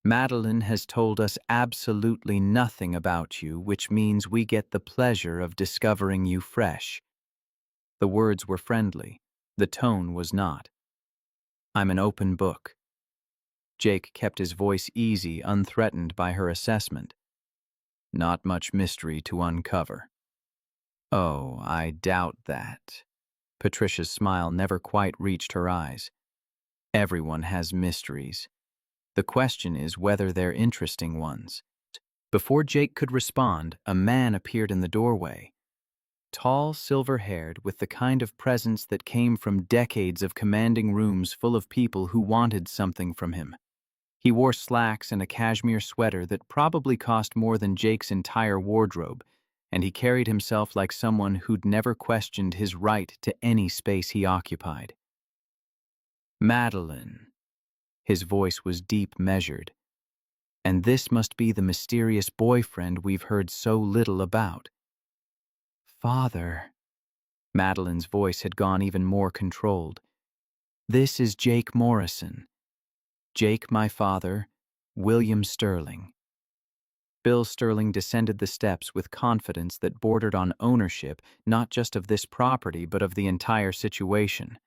Madeline has told us absolutely nothing about you, which means we get the pleasure of discovering you fresh. The words were friendly. The tone was not. I'm an open book. Jake kept his voice easy, unthreatened by her assessment. Not much mystery to uncover. Oh, I doubt that. Patricia's smile never quite reached her eyes. Everyone has mysteries. The question is whether they're interesting ones. Before Jake could respond, a man appeared in the doorway. Tall, silver-haired, with the kind of presence that came from decades of commanding rooms full of people who wanted something from him. He wore slacks and a cashmere sweater that probably cost more than Jake's entire wardrobe, and he carried himself like someone who'd never questioned his right to any space he occupied. Madeline. His voice was deep, measured. And this must be the mysterious boyfriend we've heard so little about. Father. Madeline's voice had gone even more controlled. This is Jake Morrison. Jake, my father, William Sterling. Bill Sterling descended the steps with confidence that bordered on ownership, not just of this property, but of the entire situation.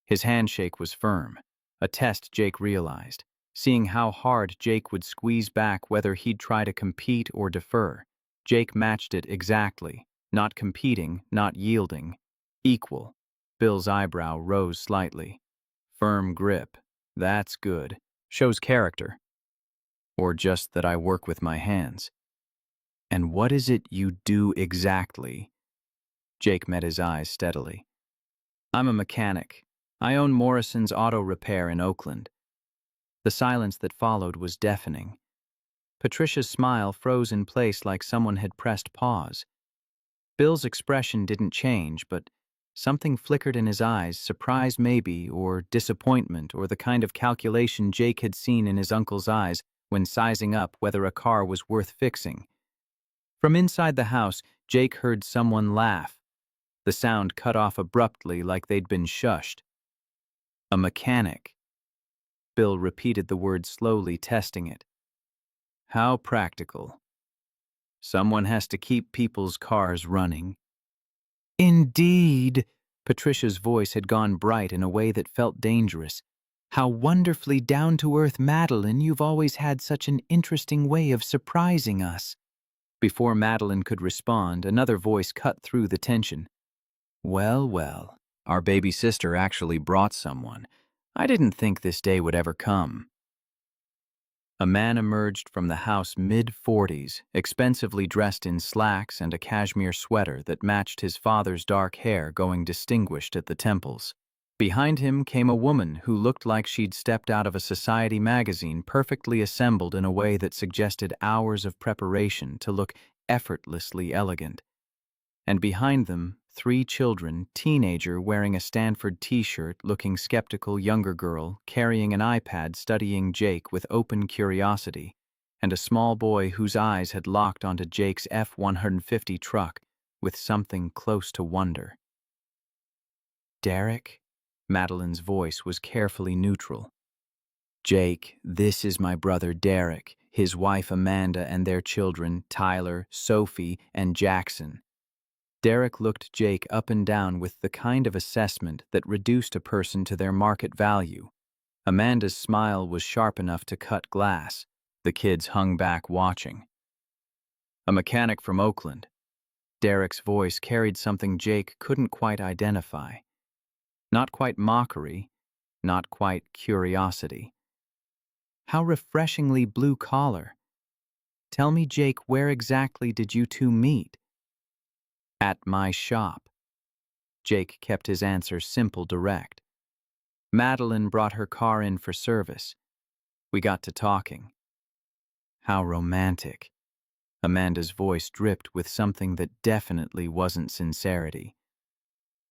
His handshake was firm, A test, Jake realized, seeing how hard Jake would squeeze back whether he'd try to compete or defer. Jake matched it exactly, not competing, not yielding. Equal. Bill's eyebrow rose slightly. Firm grip. That's good. Shows character. Or just that I work with my hands. And what is it you do exactly? Jake met his eyes steadily. I'm a mechanic. I own Morrison's Auto Repair in Oakland. The silence that followed was deafening. Patricia's smile froze in place like someone had pressed pause. Bill's expression didn't change, but something flickered in his eyes, surprise maybe, or disappointment, or the kind of calculation Jake had seen in his uncle's eyes when sizing up whether a car was worth fixing. From inside the house, Jake heard someone laugh. The sound cut off abruptly like they'd been shushed. A mechanic. Bill repeated the word slowly, testing it. How practical. Someone has to keep people's cars running. Indeed. Patricia's voice had gone bright in a way that felt dangerous. How wonderfully down-to-earth, Madeline, you've always had such an interesting way of surprising us. Before Madeline could respond, another voice cut through the tension. Well, well, our baby sister actually brought someone. I didn't think this day would ever come. A man emerged from the house mid-40s, expensively dressed in slacks and a cashmere sweater that matched his father's dark hair going distinguished at the temples. Behind him came a woman who looked like she'd stepped out of a society magazine, perfectly assembled in a way that suggested hours of preparation to look effortlessly elegant. And behind them, 3 children, teenager wearing a Stanford t-shirt, looking skeptical younger girl, carrying an iPad studying Jake with open curiosity, and a small boy whose eyes had locked onto Jake's F-150 truck with something close to wonder. Derek? Madeline's voice was carefully neutral. Jake, this is my brother Derek, his wife Amanda and their children, Tyler, Sophie, and Jackson. Derek looked Jake up and down with the kind of assessment that reduced a person to their market value. Amanda's smile was sharp enough to cut glass. The kids hung back watching. A mechanic from Oakland. Derek's voice carried something Jake couldn't quite identify. Not quite mockery, not quite curiosity. How refreshingly blue-collar. Tell me, Jake, where exactly did you two meet? At my shop. Jake kept his answer simple, direct. Madeline brought her car in for service. We got to talking. How romantic. Amanda's voice dripped with something that definitely wasn't sincerity.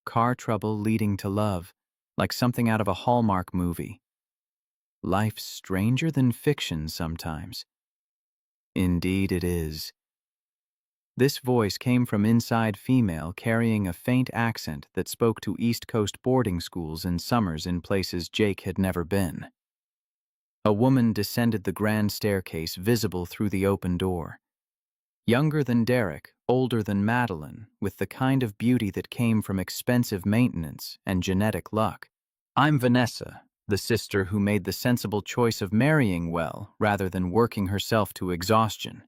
Car trouble leading to love, like something out of a Hallmark movie. Life's stranger than fiction sometimes. Indeed it is. This voice came from inside female, carrying a faint accent that spoke to East Coast boarding schools and summers in places Jake had never been. A woman descended the grand staircase, visible through the open door. Younger than Derek, older than Madeline, with the kind of beauty that came from expensive maintenance and genetic luck. I'm Vanessa, the sister who made the sensible choice of marrying well rather than working herself to exhaustion.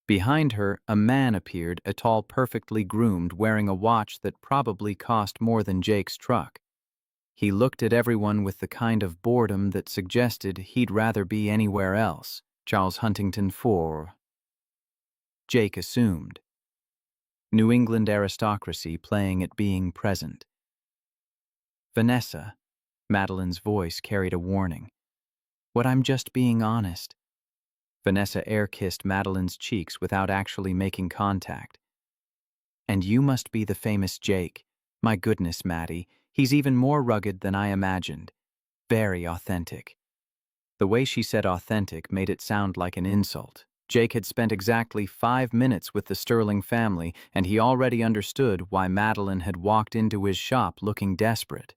Behind her, a man appeared, a tall, perfectly groomed, wearing a watch that probably cost more than Jake's truck. He looked at everyone with the kind of boredom that suggested he'd rather be anywhere else. Charles Huntington IV. Jake assumed. New England aristocracy playing at being present. Vanessa, Madeline's voice carried a warning. What, I'm just being honest. Vanessa air-kissed Madeline's cheeks without actually making contact. And you must be the famous Jake. My goodness, Maddie, he's even more rugged than I imagined. Very authentic. The way she said authentic made it sound like an insult. Jake had spent exactly 5 minutes with the Sterling family, and he already understood why Madeline had walked into his shop looking desperate.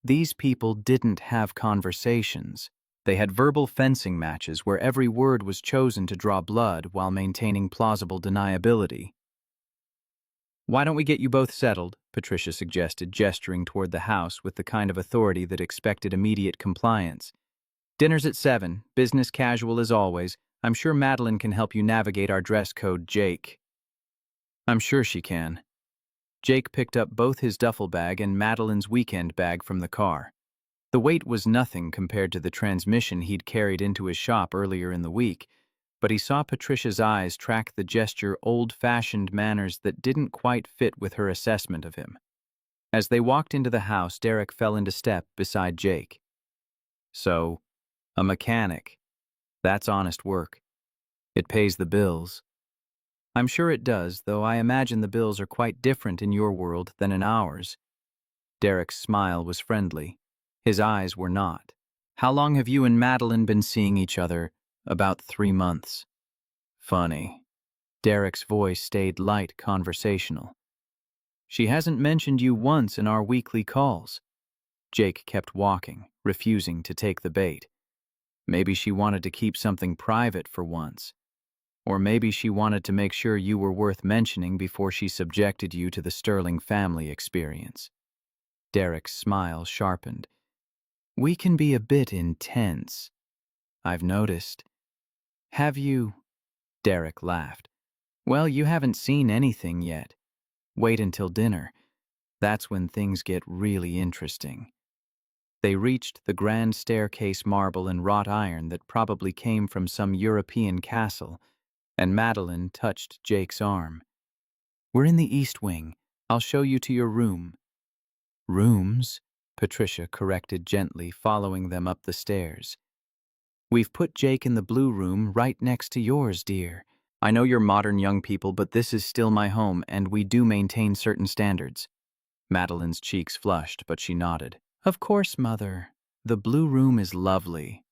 These people didn't have conversations. They had verbal fencing matches where every word was chosen to draw blood while maintaining plausible deniability. Why don't we get you both settled? Patricia suggested, gesturing toward the house with the kind of authority that expected immediate compliance. Dinner's at 7, business casual as always. I'm sure Madeline can help you navigate our dress code, Jake. I'm sure she can. Jake picked up both his duffel bag and Madeline's weekend bag from the car. The weight was nothing compared to the transmission he'd carried into his shop earlier in the week, but he saw Patricia's eyes track the gesture old-fashioned manners that didn't quite fit with her assessment of him. As they walked into the house, Derek fell into step beside Jake. So, a mechanic. That's honest work. It pays the bills. I'm sure it does, though I imagine the bills are quite different in your world than in ours. Derek's smile was friendly. His eyes were not. How long have you and Madeline been seeing each other? About 3 months. Funny. Derek's voice stayed light, conversational. She hasn't mentioned you once in our weekly calls. Jake kept walking, refusing to take the bait. Maybe she wanted to keep something private for once. Or maybe she wanted to make sure you were worth mentioning before she subjected you to the Sterling family experience. Derek's smile sharpened. We can be a bit intense. I've noticed. Have you? Derek laughed. Well, you haven't seen anything yet. Wait until dinner. That's when things get really interesting. They reached the grand staircase, marble and wrought iron that probably came from some European castle, and Madeline touched Jake's arm. We're in the East Wing. I'll show you to your room. Rooms? Patricia corrected gently, following them up the stairs. We've put Jake in the blue room right next to yours, dear. I know you're modern young people, but this is still my home, and we do maintain certain standards. Madeline's cheeks flushed, but she nodded. Of course, Mother. The blue room is lovely.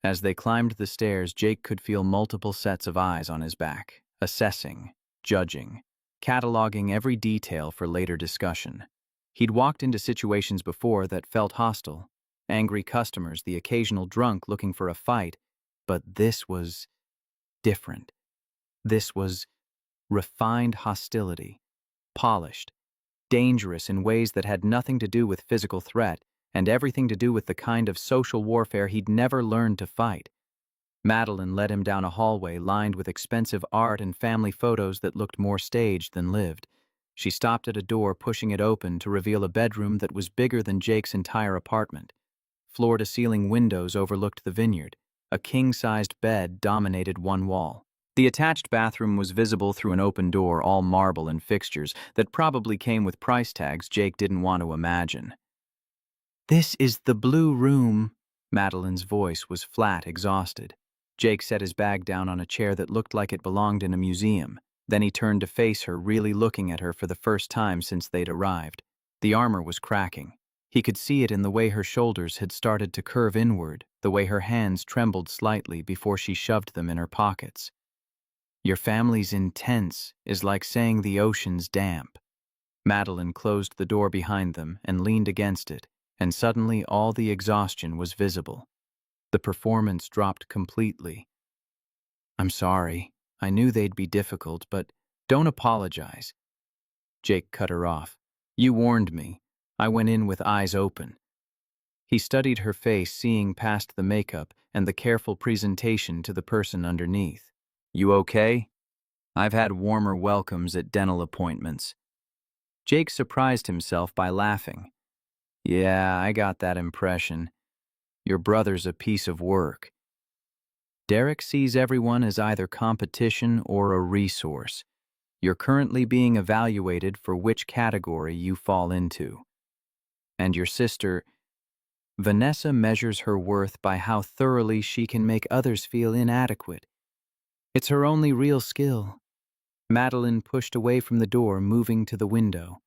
As they climbed the stairs, Jake could feel multiple sets of eyes on his back, assessing, judging, cataloging every detail for later discussion. He'd walked into situations before that felt hostile. Angry customers, the occasional drunk looking for a fight, but this was different. This was refined hostility, polished, dangerous in ways that had nothing to do with physical threat and everything to do with the kind of social warfare he'd never learned to fight. Madeline led him down a hallway lined with expensive art and family photos that looked more staged than lived. She stopped at a door, pushing it open to reveal a bedroom that was bigger than Jake's entire apartment. Floor-to-ceiling windows overlooked the vineyard. A king-sized bed dominated one wall. The attached bathroom was visible through an open door, all marble and fixtures that probably came with price tags Jake didn't want to imagine. This is the blue room. Madeline's voice was flat, exhausted. Jake set his bag down on a chair that looked like it belonged in a museum. Then he turned to face her, really looking at her for the first time since they'd arrived. The armor was cracking. He could see it in the way her shoulders had started to curve inward, the way her hands trembled slightly before she shoved them in her pockets. Your family's intense is like saying the ocean's damp. Madeline closed the door behind them and leaned against it, and suddenly all the exhaustion was visible. The performance dropped completely. I'm sorry. I knew they'd be difficult, but don't apologize. Jake cut her off. You warned me. I went in with eyes open. He studied her face, seeing past the makeup and the careful presentation to the person underneath. You okay? I've had warmer welcomes at dental appointments. Jake surprised himself by laughing. Yeah, I got that impression. Your brother's a piece of work. Derek sees everyone as either competition or a resource. You're currently being evaluated for which category you fall into. And your sister, Vanessa, measures her worth by how thoroughly she can make others feel inadequate. It's her only real skill. Madeline pushed away from the door, moving to the window.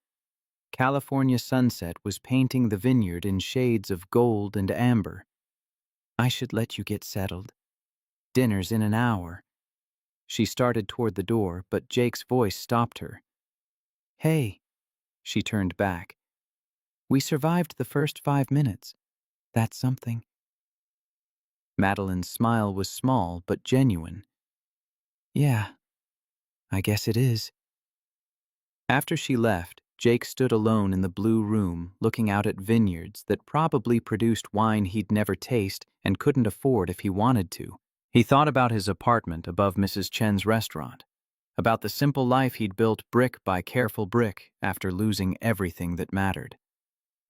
California sunset was painting the vineyard in shades of gold and amber. I should let you get settled. Dinner's in an hour. She started toward the door, but Jake's voice stopped her. Hey, she turned back. We survived the first 5 minutes. That's something. Madeline's smile was small but genuine. Yeah, I guess it is. After she left, Jake stood alone in the blue room, looking out at vineyards that probably produced wine he'd never taste and couldn't afford if he wanted to. He thought about his apartment above Mrs. Chen's restaurant, about the simple life he'd built brick by careful brick after losing everything that mattered,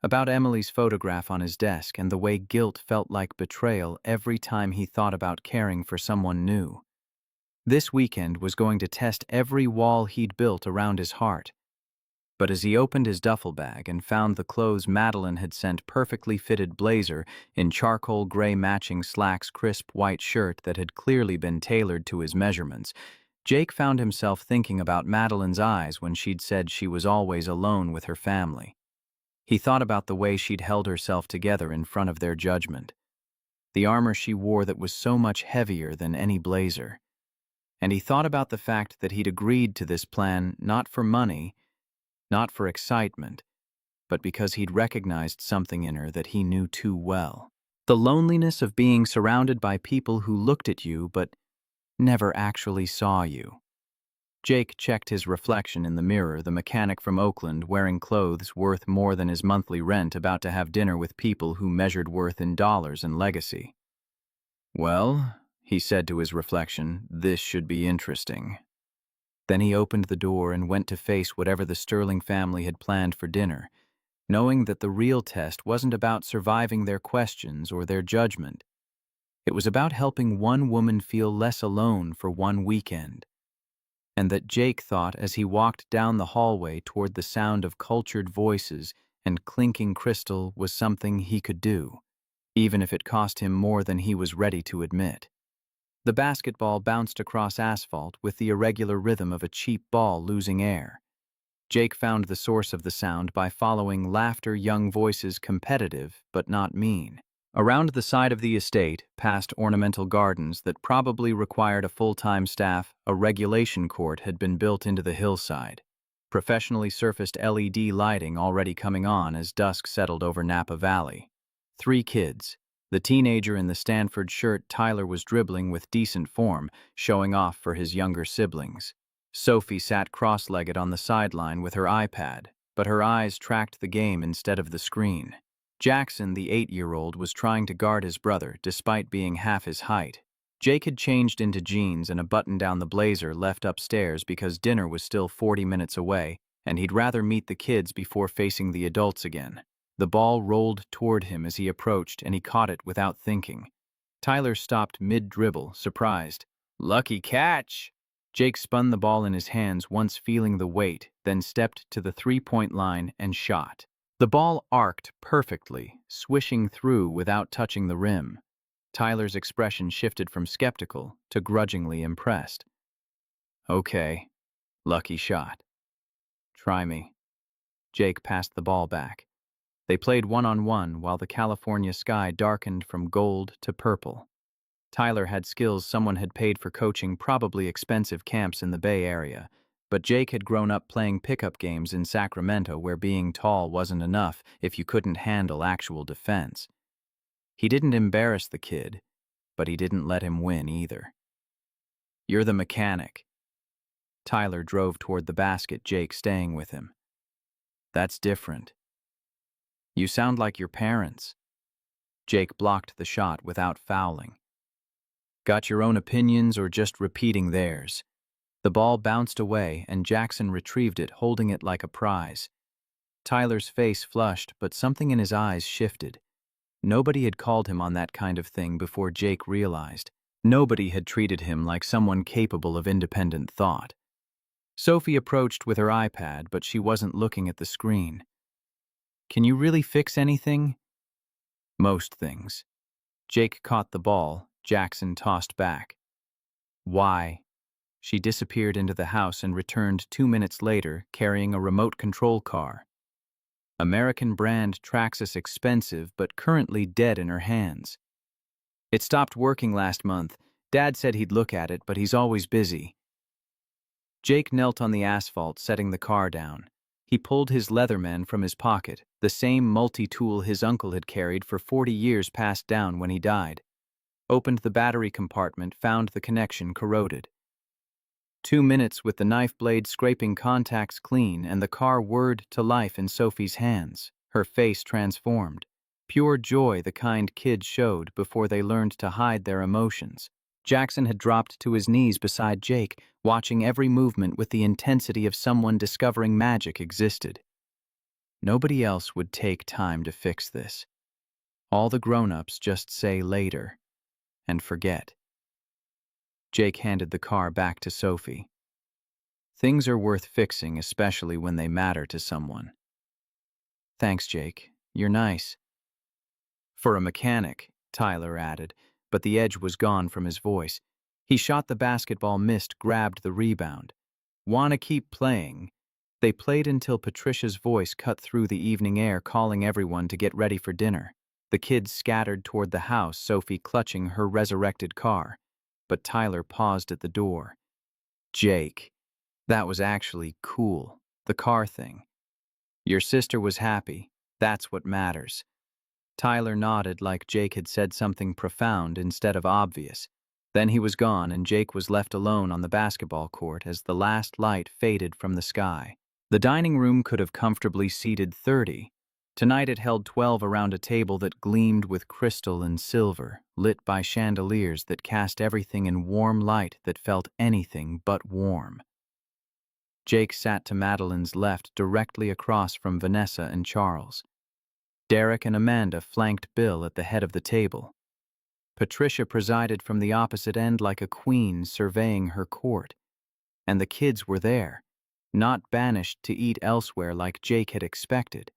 about Emily's photograph on his desk and the way guilt felt like betrayal every time he thought about caring for someone new. This weekend was going to test every wall he'd built around his heart. But as he opened his duffel bag and found the clothes Madeline had sent, perfectly fitted blazer in charcoal gray matching slacks, crisp white shirt that had clearly been tailored to his measurements, Jake found himself thinking about Madeline's eyes when she'd said she was always alone with her family. He thought about the way she'd held herself together in front of their judgment, the armor she wore that was so much heavier than any blazer. And he thought about the fact that he'd agreed to this plan not for money, not for excitement, but because he'd recognized something in her that he knew too well. The loneliness of being surrounded by people who looked at you but never actually saw you. Jake checked his reflection in the mirror, the mechanic from Oakland wearing clothes worth more than his monthly rent, about to have dinner with people who measured worth in dollars and legacy. Well, he said to his reflection, this should be interesting. Then he opened the door and went to face whatever the Sterling family had planned for dinner, knowing that the real test wasn't about surviving their questions or their judgment. It was about helping one woman feel less alone for one weekend. And that, Jake thought as he walked down the hallway toward the sound of cultured voices and clinking crystal, was something he could do, even if it cost him more than he was ready to admit. The basketball bounced across asphalt with the irregular rhythm of a cheap ball losing air. Jake found the source of the sound by following laughter, young voices, competitive but not mean. Around the side of the estate, past ornamental gardens that probably required a full-time staff, a regulation court had been built into the hillside. Professionally surfaced LED lighting already coming on as dusk settled over Napa Valley. 3 kids. The teenager in the Stanford shirt Tyler was dribbling with decent form, showing off for his younger siblings. Sophie sat cross-legged on the sideline with her iPad, but her eyes tracked the game instead of the screen. Jackson, the 8-year-old, was trying to guard his brother, despite being half his height. Jake had changed into jeans and a button-down the blazer left upstairs because dinner was still 40 minutes away, and he'd rather meet the kids before facing the adults again. The ball rolled toward him as he approached, and he caught it without thinking. Tyler stopped mid-dribble, surprised. "Lucky catch!" Jake spun the ball in his hands, once feeling the weight, then stepped to the three-point line and shot. The ball arced perfectly, swishing through without touching the rim. Tyler's expression shifted from skeptical to grudgingly impressed. "Okay, lucky shot. Try me." Jake passed the ball back. They played one-on-one while the California sky darkened from gold to purple. Tyler had skills someone had paid for, coaching probably expensive camps in the Bay Area, but Jake had grown up playing pickup games in Sacramento where being tall wasn't enough if you couldn't handle actual defense. He didn't embarrass the kid, but he didn't let him win either. "You're the mechanic." Tyler drove toward the basket, Jake staying with him. "That's different. You sound like your parents." Jake blocked the shot without fouling. "Got your own opinions or just repeating theirs?" The ball bounced away, and Jackson retrieved it, holding it like a prize. Tyler's face flushed, but something in his eyes shifted. Nobody had called him on that kind of thing before, Jake realized. Nobody had treated him like someone capable of independent thought. Sophie approached with her iPad, but she wasn't looking at the screen. "Can you really fix anything?" "Most things." Jake caught the ball. Jackson tossed back. "Why?" She disappeared into the house and returned 2 minutes later, carrying a remote control car. American brand Traxxas, expensive but currently dead in her hands. "It stopped working last month. Dad said he'd look at it, but he's always busy." Jake knelt on the asphalt, setting the car down. He pulled his Leatherman from his pocket, the same multi-tool his uncle had carried for 40 years, passed down when he died. Opened the battery compartment, found the connection corroded. 2 minutes with the knife blade scraping contacts clean and the car whirred to life in Sophie's hands, her face transformed. Pure joy, the kind kids showed before they learned to hide their emotions. Jackson had dropped to his knees beside Jake, watching every movement with the intensity of someone discovering magic existed. Nobody else would take time to fix this. All the grown-ups just say later and forget. Jake handed the car back to Sophie. Things are worth fixing, especially when they matter to someone. Thanks, Jake. You're nice. For a mechanic, Tyler added, but the edge was gone from his voice. He shot the basketball, missed, grabbed the rebound. Wanna keep playing? They played until Patricia's voice cut through the evening air, calling everyone to get ready for dinner. The kids scattered toward the house, Sophie clutching her resurrected car. But Tyler paused at the door. Jake, that was actually cool, the car thing. Your sister was happy. That's what matters. Tyler nodded like Jake had said something profound instead of obvious. Then he was gone and Jake was left alone on the basketball court as the last light faded from the sky. The dining room could have comfortably seated 30. Tonight it held 12 around a table that gleamed with crystal and silver, lit by chandeliers that cast everything in warm light that felt anything but warm. Jake sat to Madeline's left, directly across from Vanessa and Charles. Derek and Amanda flanked Bill at the head of the table. Patricia presided from the opposite end like a queen surveying her court. And the kids were there, not banished to eat elsewhere like Jake had expected.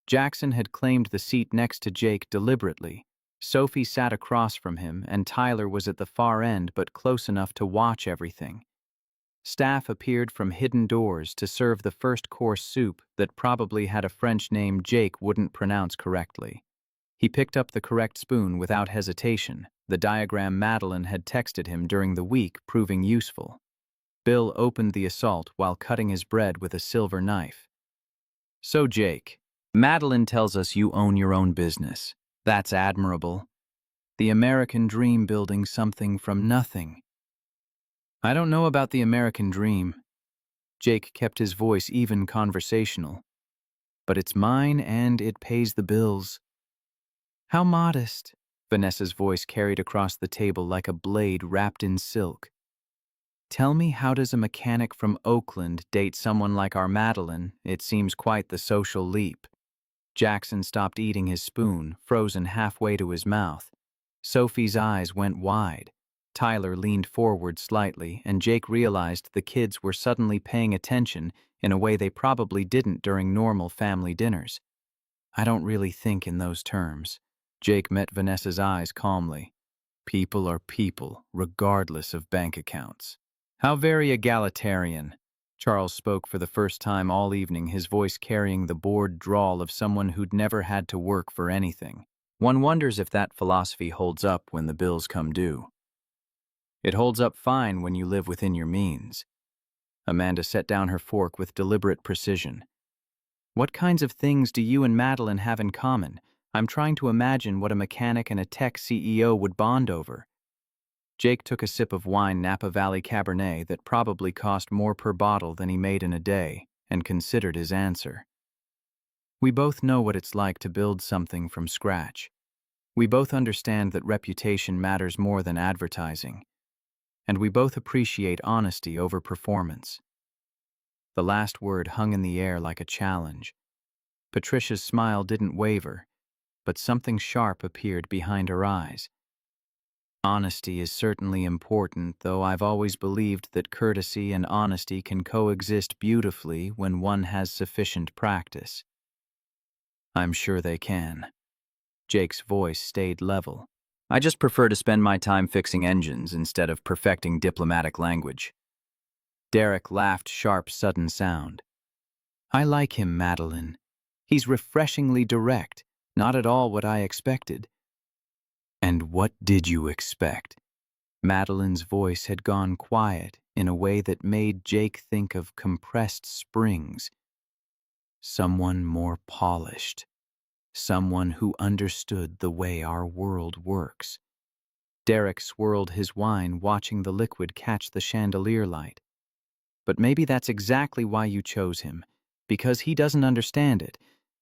Jackson had claimed the seat next to Jake deliberately. Sophie sat across from him, and Tyler was at the far end but close enough to watch everything. Staff appeared from hidden doors to serve the first-course soup that probably had a French name Jake wouldn't pronounce correctly. He picked up the correct spoon without hesitation, the diagram Madeline had texted him during the week proving useful. Bill opened the assault while cutting his bread with a silver knife. So Jake, Madeline tells us you own your own business. That's admirable. The American dream, building something from nothing. I don't know about the American dream. Jake kept his voice even conversational. But it's mine and it pays the bills. How modest, Vanessa's voice carried across the table like a blade wrapped in silk. Tell me, how does a mechanic from Oakland date someone like our Madeline? It seems quite the social leap. Jackson stopped eating his spoon, frozen halfway to his mouth. Sophie's eyes went wide. Tyler leaned forward slightly, and Jake realized the kids were suddenly paying attention in a way they probably didn't during normal family dinners. I don't really think in those terms. Jake met Vanessa's eyes calmly. People are people, regardless of bank accounts. How very egalitarian. Charles spoke for the first time all evening, his voice carrying the bored drawl of someone who'd never had to work for anything. One wonders if that philosophy holds up when the bills come due. It holds up fine when you live within your means. Amanda set down her fork with deliberate precision. What kinds of things do you and Madeline have in common? I'm trying to imagine what a mechanic and a tech CEO would bond over. Jake took a sip of wine, Napa Valley Cabernet, that probably cost more per bottle than he made in a day, and considered his answer. We both know what it's like to build something from scratch. We both understand that reputation matters more than advertising. And we both appreciate honesty over performance. The last word hung in the air like a challenge. Patricia's smile didn't waver, but something sharp appeared behind her eyes. Honesty is certainly important, though I've always believed that courtesy and honesty can coexist beautifully when one has sufficient practice. I'm sure they can. Jake's voice stayed level. I just prefer to spend my time fixing engines instead of perfecting diplomatic language. Derek laughed, sharp, sudden sound. I like him, Madeline. He's refreshingly direct, not at all what I expected. And what did you expect? Madeline's voice had gone quiet in a way that made Jake think of compressed springs. Someone more polished. Someone who understood the way our world works. Derek swirled his wine, watching the liquid catch the chandelier light. But maybe that's exactly why you chose him, because he doesn't understand it,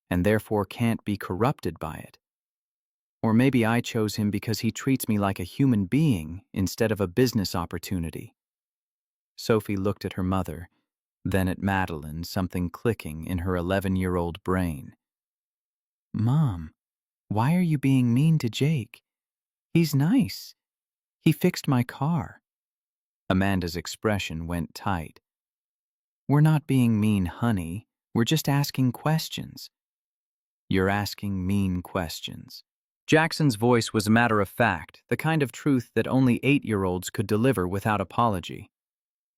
and therefore can't be corrupted by it. Or maybe I chose him because he treats me like a human being instead of a business opportunity. Sophie looked at her mother, then at Madeline, something clicking in her 11-year-old brain. Mom, why are you being mean to Jake? He's nice. He fixed my car. Amanda's expression went tight. We're not being mean, honey. We're just asking questions. You're asking mean questions. Jackson's voice was matter of fact, the kind of truth that only 8-year-olds could deliver without apology.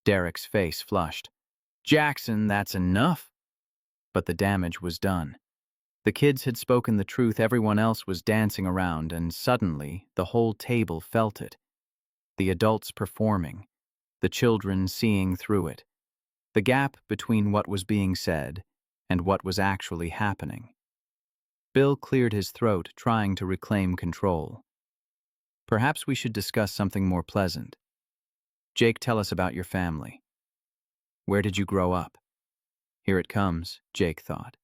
Derek's face flushed. Jackson, that's enough. But the damage was done. The kids had spoken the truth, everyone else was dancing around, and suddenly the whole table felt it. The adults performing, the children seeing through it. The gap between what was being said and what was actually happening. Bill cleared his throat, trying to reclaim control. Perhaps we should discuss something more pleasant. Jake, tell us about your family. Where did you grow up? Here it comes, Jake thought.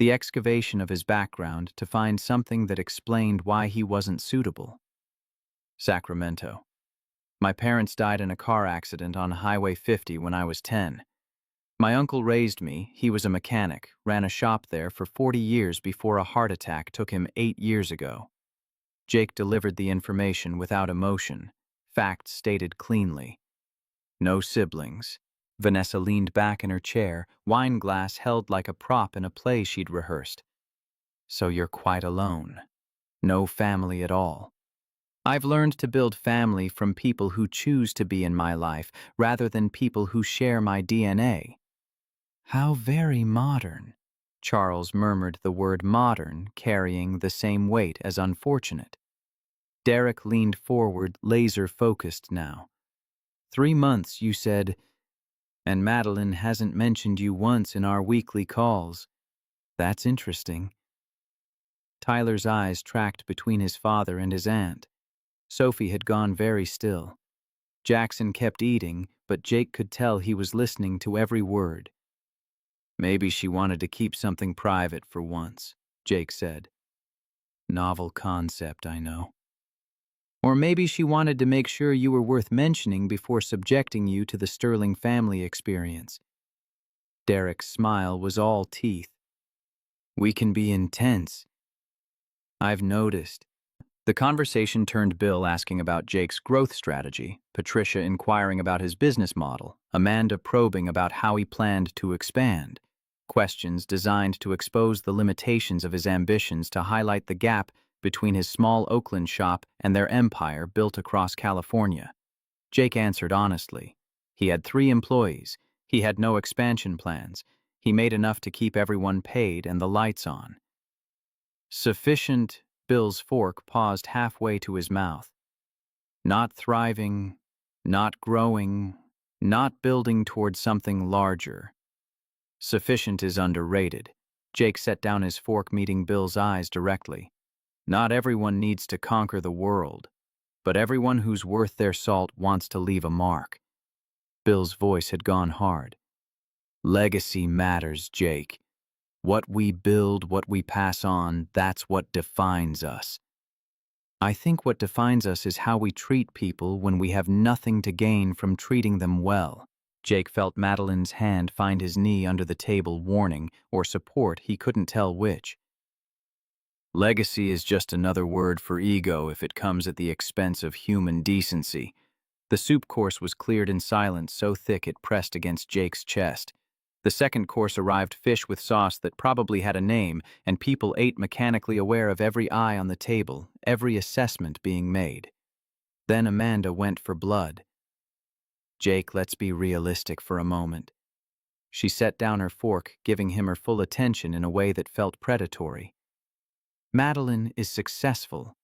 The excavation of his background to find something that explained why he wasn't suitable. Sacramento. My parents died in a car accident on Highway 50 when I was 10. My uncle raised me, he was a mechanic, ran a shop there for 40 years before a heart attack took him 8 years ago. Jake delivered the information without emotion, facts stated cleanly. No siblings. Vanessa leaned back in her chair, wine glass held like a prop in a play she'd rehearsed. So you're quite alone. No family at all. I've learned to build family from people who choose to be in my life rather than people who share my DNA. How very modern. Charles murmured the word modern, carrying the same weight as unfortunate. Derek leaned forward, laser-focused now. 3 months, you said, and Madeline hasn't mentioned you once in our weekly calls. That's interesting. Tyler's eyes tracked between his father and his aunt. Sophie had gone very still. Jackson kept eating, but Jake could tell he was listening to every word. Maybe she wanted to keep something private for once, Jake said. Novel concept, I know. Or maybe she wanted to make sure you were worth mentioning before subjecting you to the Sterling family experience. Derek's smile was all teeth. We can be intense. I've noticed. The conversation turned Bill asking about Jake's growth strategy, Patricia inquiring about his business model, Amanda probing about how he planned to expand. Questions designed to expose the limitations of his ambitions to highlight the gap between his small Oakland shop and their empire built across California. Jake answered honestly. He had 3 employees. He had no expansion plans. He made enough to keep everyone paid and the lights on. Sufficient. Bill's fork paused halfway to his mouth. Not thriving, not growing, not building towards something larger. Sufficient is underrated. Jake set down his fork, meeting Bill's eyes directly. Not everyone needs to conquer the world, but everyone who's worth their salt wants to leave a mark. Bill's voice had gone hard. Legacy matters, Jake. What we build, what we pass on, that's what defines us. I think what defines us is how we treat people when we have nothing to gain from treating them well. Jake felt Madeline's hand find his knee under the table, warning or support, he couldn't tell which. Legacy is just another word for ego if it comes at the expense of human decency. The soup course was cleared in silence so thick it pressed against Jake's chest. The second course arrived, fish with sauce that probably had a name, and people ate mechanically aware of every eye on the table, every assessment being made. Then Amanda went for blood. Jake, let's be realistic for a moment. She set down her fork, giving him her full attention in a way that felt predatory. Madeline is successful,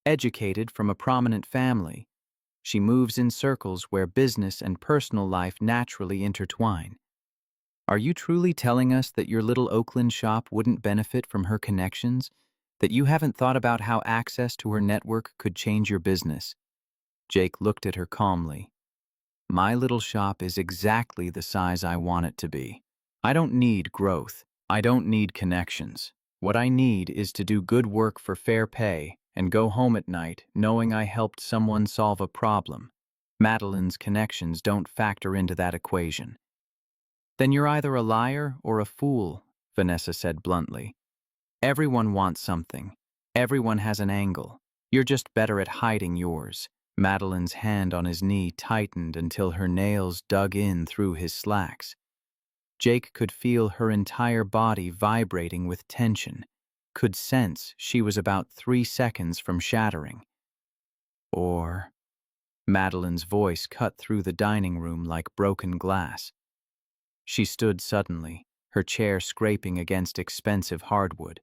educated from a prominent family. She moves in circles where business and personal life naturally intertwine. Are you truly telling us that your little Oakland shop wouldn't benefit from her connections? That you haven't thought about how access to her network could change your business? Jake looked at her calmly. My little shop is exactly the size I want it to be. I don't need growth. I don't need connections. What I need is to do good work for fair pay and go home at night knowing I helped someone solve a problem. Madeline's connections don't factor into that equation. Then you're either a liar or a fool, Vanessa said bluntly. Everyone wants something. Everyone has an angle. You're just better at hiding yours. Madeline's hand on his knee tightened until her nails dug in through his slacks. Jake could feel her entire body vibrating with tension, could sense she was about 3 seconds from shattering. Or... Madeline's voice cut through the dining room like broken glass. She stood suddenly, her chair scraping against expensive hardwood.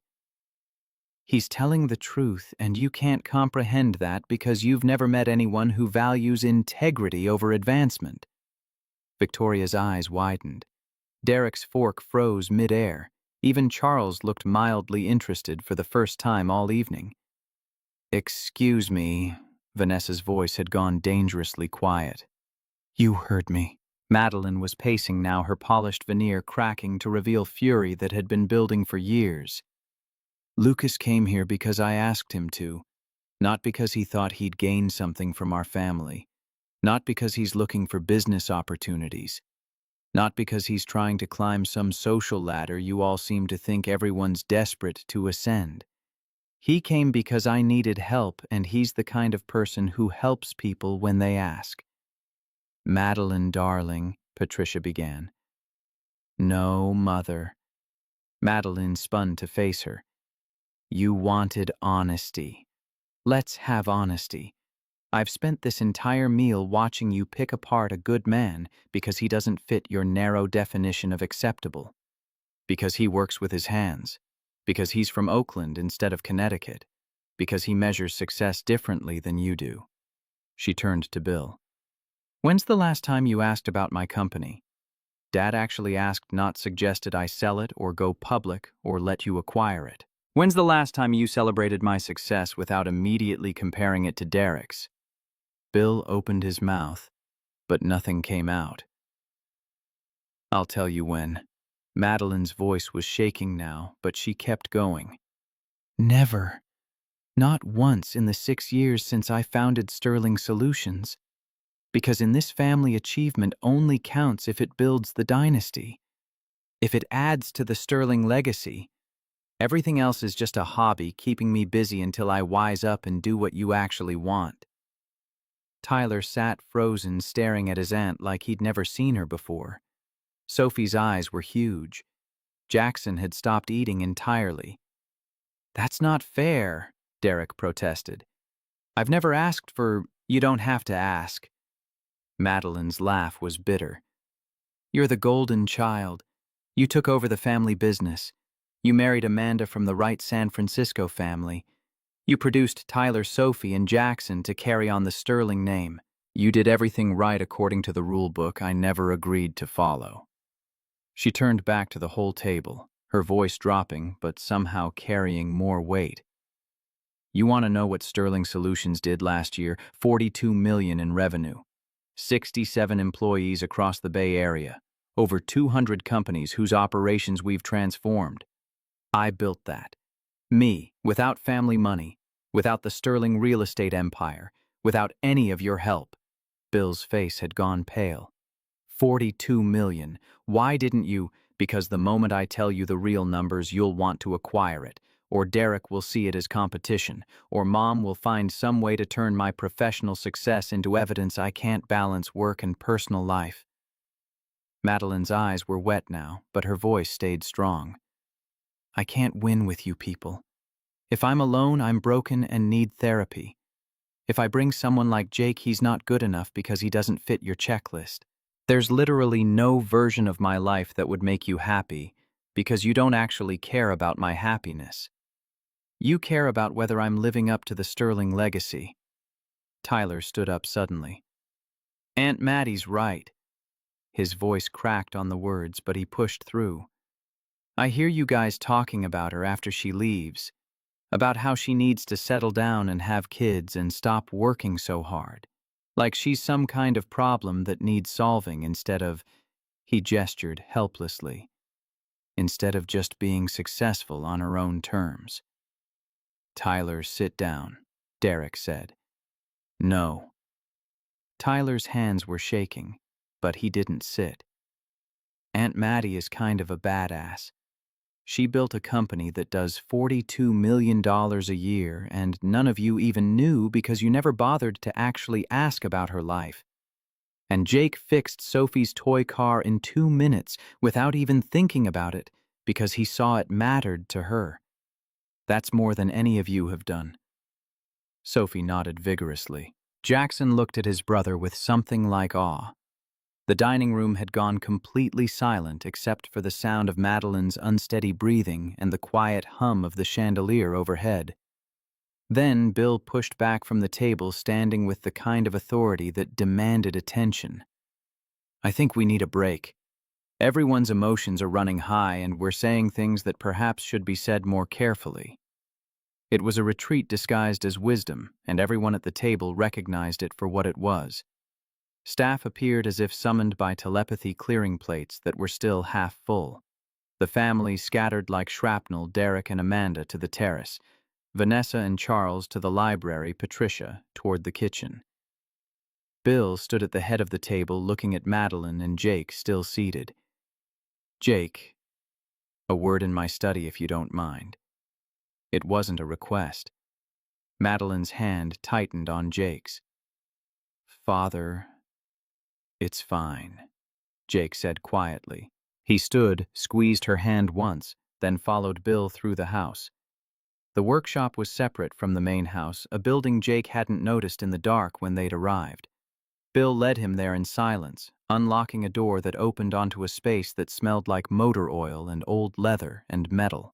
He's telling the truth, and you can't comprehend that because you've never met anyone who values integrity over advancement. Victoria's eyes widened. Derek's fork froze mid-air. Even Charles looked mildly interested for the first time all evening. Excuse me, Vanessa's voice had gone dangerously quiet. You heard me. Madeline was pacing now, her polished veneer cracking to reveal fury that had been building for years. Lucas came here because I asked him to, not because he thought he'd gain something from our family, not because he's looking for business opportunities, not because he's trying to climb some social ladder you all seem to think everyone's desperate to ascend. He came because I needed help, and he's the kind of person who helps people when they ask. Madeline, darling, Patricia began. No, Mother. Madeline spun to face her. You wanted honesty. Let's have honesty. I've spent this entire meal watching you pick apart a good man because he doesn't fit your narrow definition of acceptable. Because he works with his hands. Because he's from Oakland instead of Connecticut. Because he measures success differently than you do. She turned to Bill. When's the last time you asked about my company? Dad actually asked, not suggested I sell it or go public or let you acquire it. When's the last time you celebrated my success without immediately comparing it to Derek's? Bill opened his mouth, but nothing came out. I'll tell you when. Madeline's voice was shaking now, but she kept going. Never. Not once in the 6 years since I founded Sterling Solutions. Because in this family, achievement only counts if it builds the dynasty. If it adds to the Sterling legacy. Everything else is just a hobby keeping me busy until I wise up and do what you actually want. Tyler sat frozen, staring at his aunt like he'd never seen her before. Sophie's eyes were huge. Jackson had stopped eating entirely. That's not fair, Derek protested. I've never asked for... You don't have to ask. Madeline's laugh was bitter. You're the golden child. You took over the family business. You married Amanda from the right San Francisco family. You produced Tyler, Sophie, and Jackson to carry on the Sterling name. You did everything right according to the rule book I never agreed to follow. She turned back to the whole table, her voice dropping but somehow carrying more weight. You want to know what Sterling Solutions did last year? $42 million in revenue. 67 employees across the Bay Area. Over 200 companies whose operations we've transformed. I built that. Me, without family money, without the Sterling real estate empire, without any of your help. Bill's face had gone pale. 42 million. Why didn't you? Because the moment I tell you the real numbers, you'll want to acquire it, or Derek will see it as competition, or Mom will find some way to turn my professional success into evidence I can't balance work and personal life. Madeline's eyes were wet now, but her voice stayed strong. I can't win with you people. If I'm alone, I'm broken and need therapy. If I bring someone like Jake, he's not good enough because he doesn't fit your checklist. There's literally no version of my life that would make you happy because you don't actually care about my happiness. You care about whether I'm living up to the Sterling legacy. Tyler stood up suddenly. Aunt Maddie's right. His voice cracked on the words, but he pushed through. I hear you guys talking about her after she leaves, about how she needs to settle down and have kids and stop working so hard. Like she's some kind of problem that needs solving instead of, he gestured helplessly, instead of just being successful on her own terms. Tyler, sit down, Derek said. No. Tyler's hands were shaking, but he didn't sit. Aunt Mattie is kind of a badass. She built a company that does $42 million a year, and none of you even knew because you never bothered to actually ask about her life. And Jake fixed Sophie's toy car in 2 minutes without even thinking about it because he saw it mattered to her. That's more than any of you have done. Sophie nodded vigorously. Jackson looked at his brother with something like awe. The dining room had gone completely silent except for the sound of Madeline's unsteady breathing and the quiet hum of the chandelier overhead. Then Bill pushed back from the table, standing with the kind of authority that demanded attention. I think we need a break. Everyone's emotions are running high and we're saying things that perhaps should be said more carefully. It was a retreat disguised as wisdom, and everyone at the table recognized it for what it was. Staff appeared as if summoned by telepathy, clearing plates that were still half full. The family scattered like shrapnel, Derek and Amanda to the terrace, Vanessa and Charles to the library, Patricia toward the kitchen. Bill stood at the head of the table looking at Madeline and Jake still seated. Jake, a word in my study if you don't mind. It wasn't a request. Madeline's hand tightened on Jake's. Father, it's fine, Jake said quietly. He stood, squeezed her hand once, then followed Bill through the house. The workshop was separate from the main house, a building Jake hadn't noticed in the dark when they'd arrived. Bill led him there in silence, unlocking a door that opened onto a space that smelled like motor oil and old leather and metal.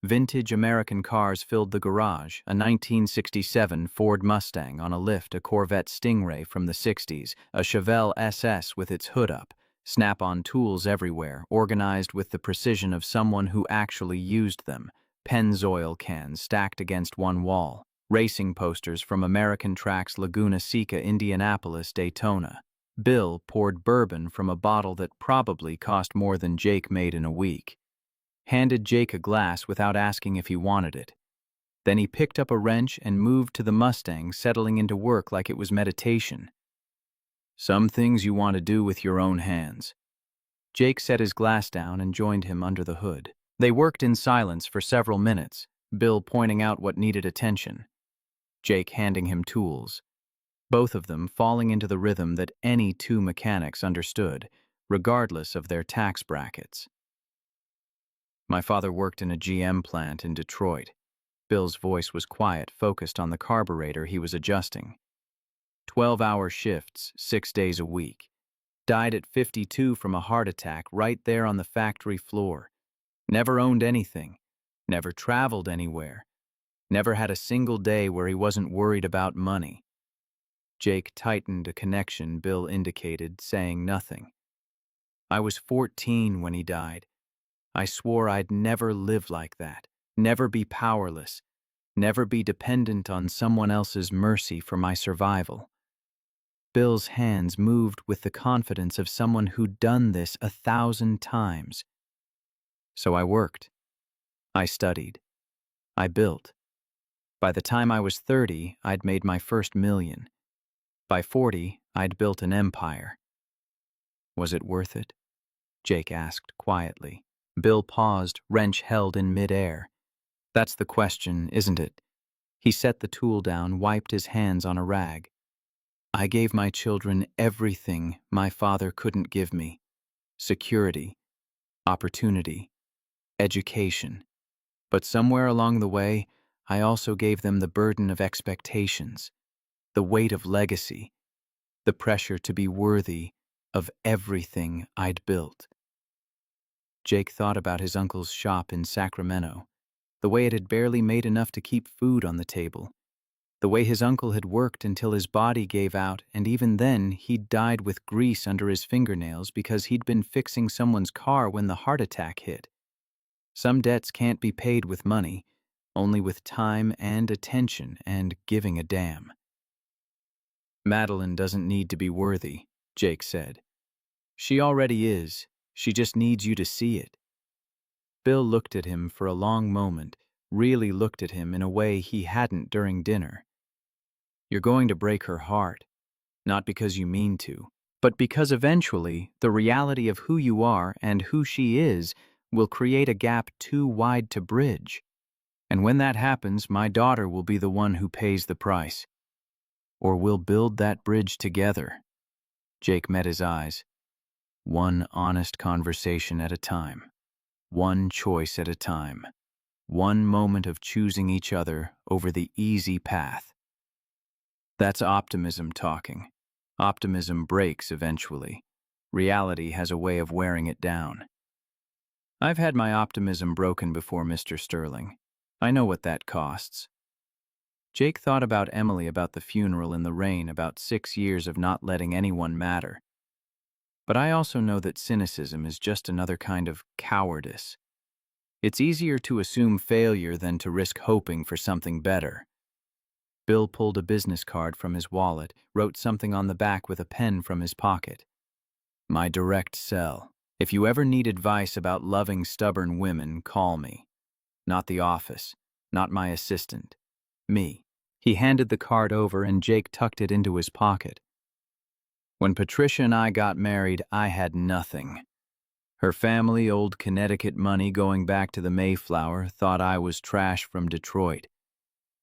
Vintage American cars filled the garage, a 1967 Ford Mustang on a lift, a Corvette Stingray from the 60s, a Chevelle SS with its hood up, snap-on tools everywhere, organized with the precision of someone who actually used them, Pennzoil cans stacked against one wall, racing posters from American tracks Laguna Seca, Indianapolis, Daytona. Bill poured bourbon from a bottle that probably cost more than Jake made in a week. Handed Jake a glass without asking if he wanted it. Then he picked up a wrench and moved to the Mustang, settling into work like it was meditation. Some things you want to do with your own hands. Jake set his glass down and joined him under the hood. They worked in silence for several minutes, Bill pointing out what needed attention, Jake handing him tools, both of them falling into the rhythm that any two mechanics understood, regardless of their tax brackets. My father worked in a GM plant in Detroit. Bill's voice was quiet, focused on the carburetor he was adjusting. 12-hour shifts, 6 days a week. Died at 52 from a heart attack right there on the factory floor. Never owned anything. Never traveled anywhere. Never had a single day where he wasn't worried about money. Jake tightened a connection Bill indicated, saying nothing. I was 14 when he died. I swore I'd never live like that, never be powerless, never be dependent on someone else's mercy for my survival. Bill's hands moved with the confidence of someone who'd done this 1,000 times. So I worked. I studied. I built. By the time I was 30, I'd made my first million. By 40, I'd built an empire. Was it worth it? Jake asked quietly. Bill paused, wrench held in midair. That's the question, isn't it? He set the tool down, wiped his hands on a rag. I gave my children everything my father couldn't give me. Security, opportunity, education. But somewhere along the way, I also gave them the burden of expectations, the weight of legacy, the pressure to be worthy of everything I'd built. Jake thought about his uncle's shop in Sacramento, the way it had barely made enough to keep food on the table, the way his uncle had worked until his body gave out, and even then he'd died with grease under his fingernails because he'd been fixing someone's car when the heart attack hit. Some debts can't be paid with money, only with time and attention and giving a damn. Madeline doesn't need to be worthy, Jake said. She already is. She just needs you to see it. Bill looked at him for a long moment, really looked at him in a way he hadn't during dinner. You're going to break her heart, not because you mean to, but because eventually the reality of who you are and who she is will create a gap too wide to bridge. And when that happens, my daughter will be the one who pays the price. Or we'll build that bridge together. Jake met his eyes. One honest conversation at a time. One choice at a time. One moment of choosing each other over the easy path. That's optimism talking. Optimism breaks eventually. Reality has a way of wearing it down. I've had my optimism broken before, Mr. Sterling. I know what that costs. Jake thought about Emily, about the funeral in the rain, about 6 years of not letting anyone matter. But I also know that cynicism is just another kind of cowardice. It's easier to assume failure than to risk hoping for something better. Bill pulled a business card from his wallet, wrote something on the back with a pen from his pocket. My direct cell. If you ever need advice about loving stubborn women, call me. Not the office, not my assistant. Me. He handed the card over and Jake tucked it into his pocket. When Patricia and I got married, I had nothing. Her family, old Connecticut money going back to the Mayflower, thought I was trash from Detroit.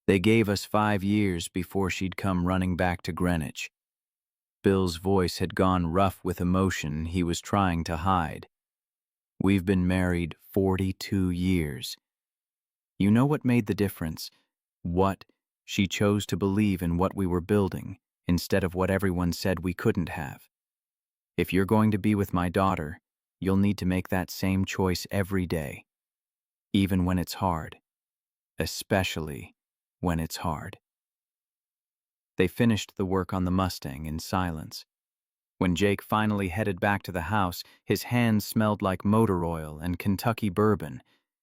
They gave us 5 years before she'd come running back to Greenwich. Bill's voice had gone rough with emotion he was trying to hide. We've been married 42 years. You know what made the difference? What? She chose to believe in what we were building, instead of what everyone said we couldn't have. If you're going to be with my daughter, you'll need to make that same choice every day. Even when it's hard. Especially when it's hard. They finished the work on the Mustang in silence. When Jake finally headed back to the house, his hands smelled like motor oil and Kentucky bourbon,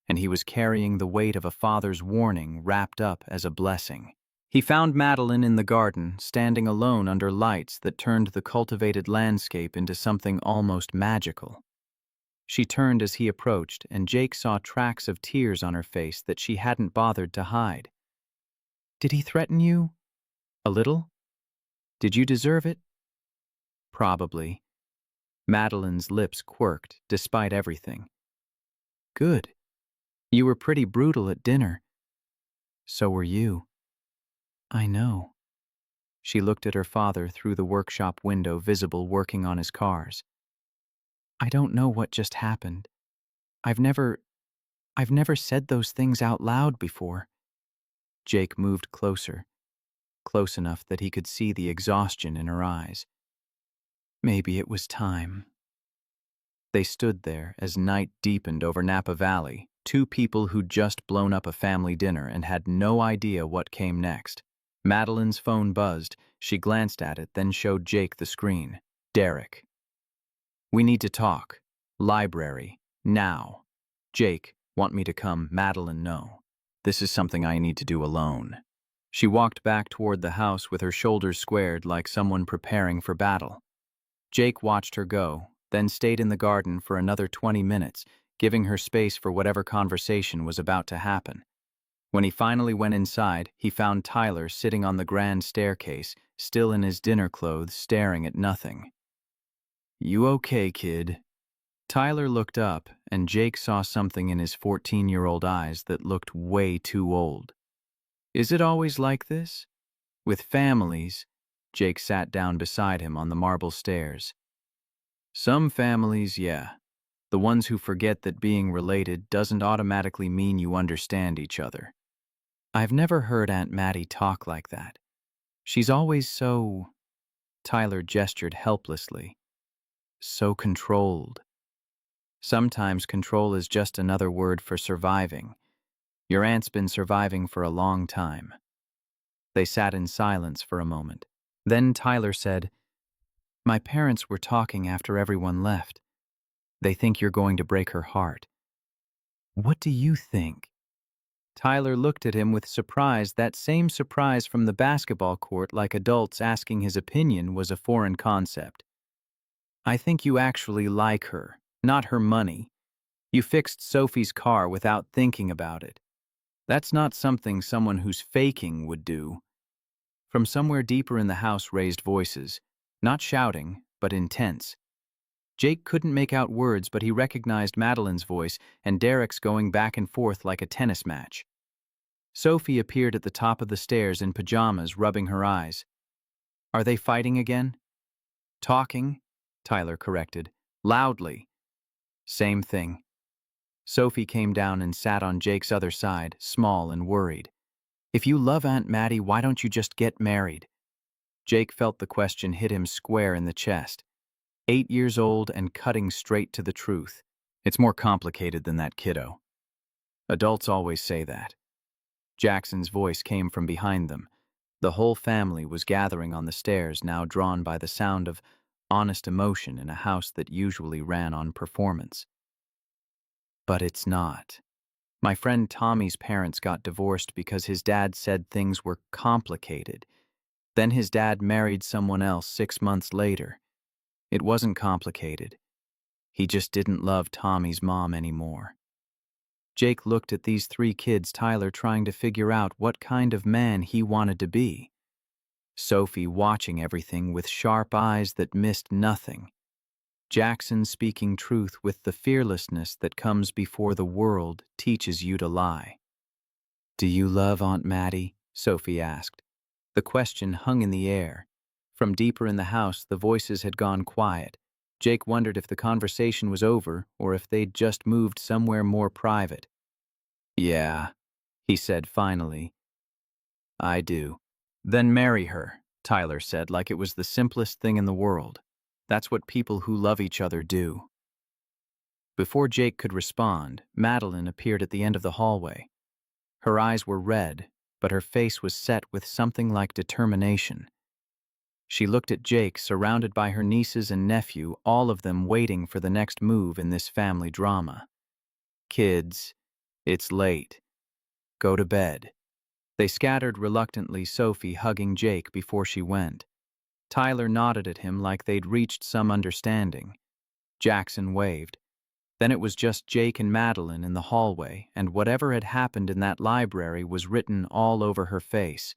and he was carrying the weight of a father's warning wrapped up as a blessing. He found Madeline in the garden, standing alone under lights that turned the cultivated landscape into something almost magical. She turned as he approached, and Jake saw tracks of tears on her face that she hadn't bothered to hide. Did he threaten you? A little? Did you deserve it? Probably. Madeline's lips quirked, despite everything. Good. You were pretty brutal at dinner. So were you. I know. She looked at her father through the workshop window, visible working on his cars. I don't know what just happened. I've never said those things out loud before. Jake moved closer, close enough that he could see the exhaustion in her eyes. Maybe it was time. They stood there as night deepened over Napa Valley, two people who'd just blown up a family dinner and had no idea what came next. Madeline's phone buzzed. She glanced at it, then showed Jake the screen. Derek. We need to talk. Library. Now. Jake, want me to come? Madeline, no. This is something I need to do alone. She walked back toward the house with her shoulders squared like someone preparing for battle. Jake watched her go, then stayed in the garden for another 20 minutes, giving her space for whatever conversation was about to happen. When he finally went inside, he found Tyler sitting on the grand staircase, still in his dinner clothes, staring at nothing. You okay, kid? Tyler looked up, and Jake saw something in his 14-year-old eyes that looked way too old. Is it always like this? With families? Jake sat down beside him on the marble stairs. Some families, yeah. The ones who forget that being related doesn't automatically mean you understand each other. I've never heard Aunt Mattie talk like that. She's always so... Tyler gestured helplessly. So controlled. Sometimes control is just another word for surviving. Your aunt's been surviving for a long time. They sat in silence for a moment. Then Tyler said, My parents were talking after everyone left. They think you're going to break her heart. What do you think? Tyler looked at him with surprise, that same surprise from the basketball court, like adults asking his opinion was a foreign concept. I think you actually like her, not her money. You fixed Sophie's car without thinking about it. That's not something someone who's faking would do. From somewhere deeper in the house raised voices, not shouting, but intense. Jake couldn't make out words, but he recognized Madeline's voice and Derek's going back and forth like a tennis match. Sophie appeared at the top of the stairs in pajamas, rubbing her eyes. Are they fighting again? Talking, Tyler corrected. Loudly. Same thing. Sophie came down and sat on Jake's other side, small and worried. If you love Aunt Maddie, why don't you just get married? Jake felt the question hit him square in the chest. 8 years old and cutting straight to the truth. It's more complicated than that, kiddo. Adults always say that. Jackson's voice came from behind them. The whole family was gathering on the stairs, now drawn by the sound of honest emotion in a house that usually ran on performance. But it's not. My friend Tommy's parents got divorced because his dad said things were complicated. Then his dad married someone else 6 months later. It wasn't complicated. He just didn't love Tommy's mom anymore. Jake looked at these 3 kids, Tyler trying to figure out what kind of man he wanted to be. Sophie watching everything with sharp eyes that missed nothing. Jackson speaking truth with the fearlessness that comes before the world teaches you to lie. Do you love Aunt Maddie? Sophie asked. The question hung in the air. From deeper in the house, the voices had gone quiet. Jake wondered if the conversation was over or if they'd just moved somewhere more private. Yeah, he said finally. I do. Then marry her, Tyler said, like it was the simplest thing in the world. That's what people who love each other do. Before Jake could respond, Madeline appeared at the end of the hallway. Her eyes were red, but her face was set with something like determination. She looked at Jake, surrounded by her nieces and nephew, all of them waiting for the next move in this family drama. Kids, it's late. Go to bed. They scattered reluctantly, Sophie hugging Jake before she went. Tyler nodded at him like they'd reached some understanding. Jackson waved. Then it was just Jake and Madeline in the hallway, and whatever had happened in that library was written all over her face.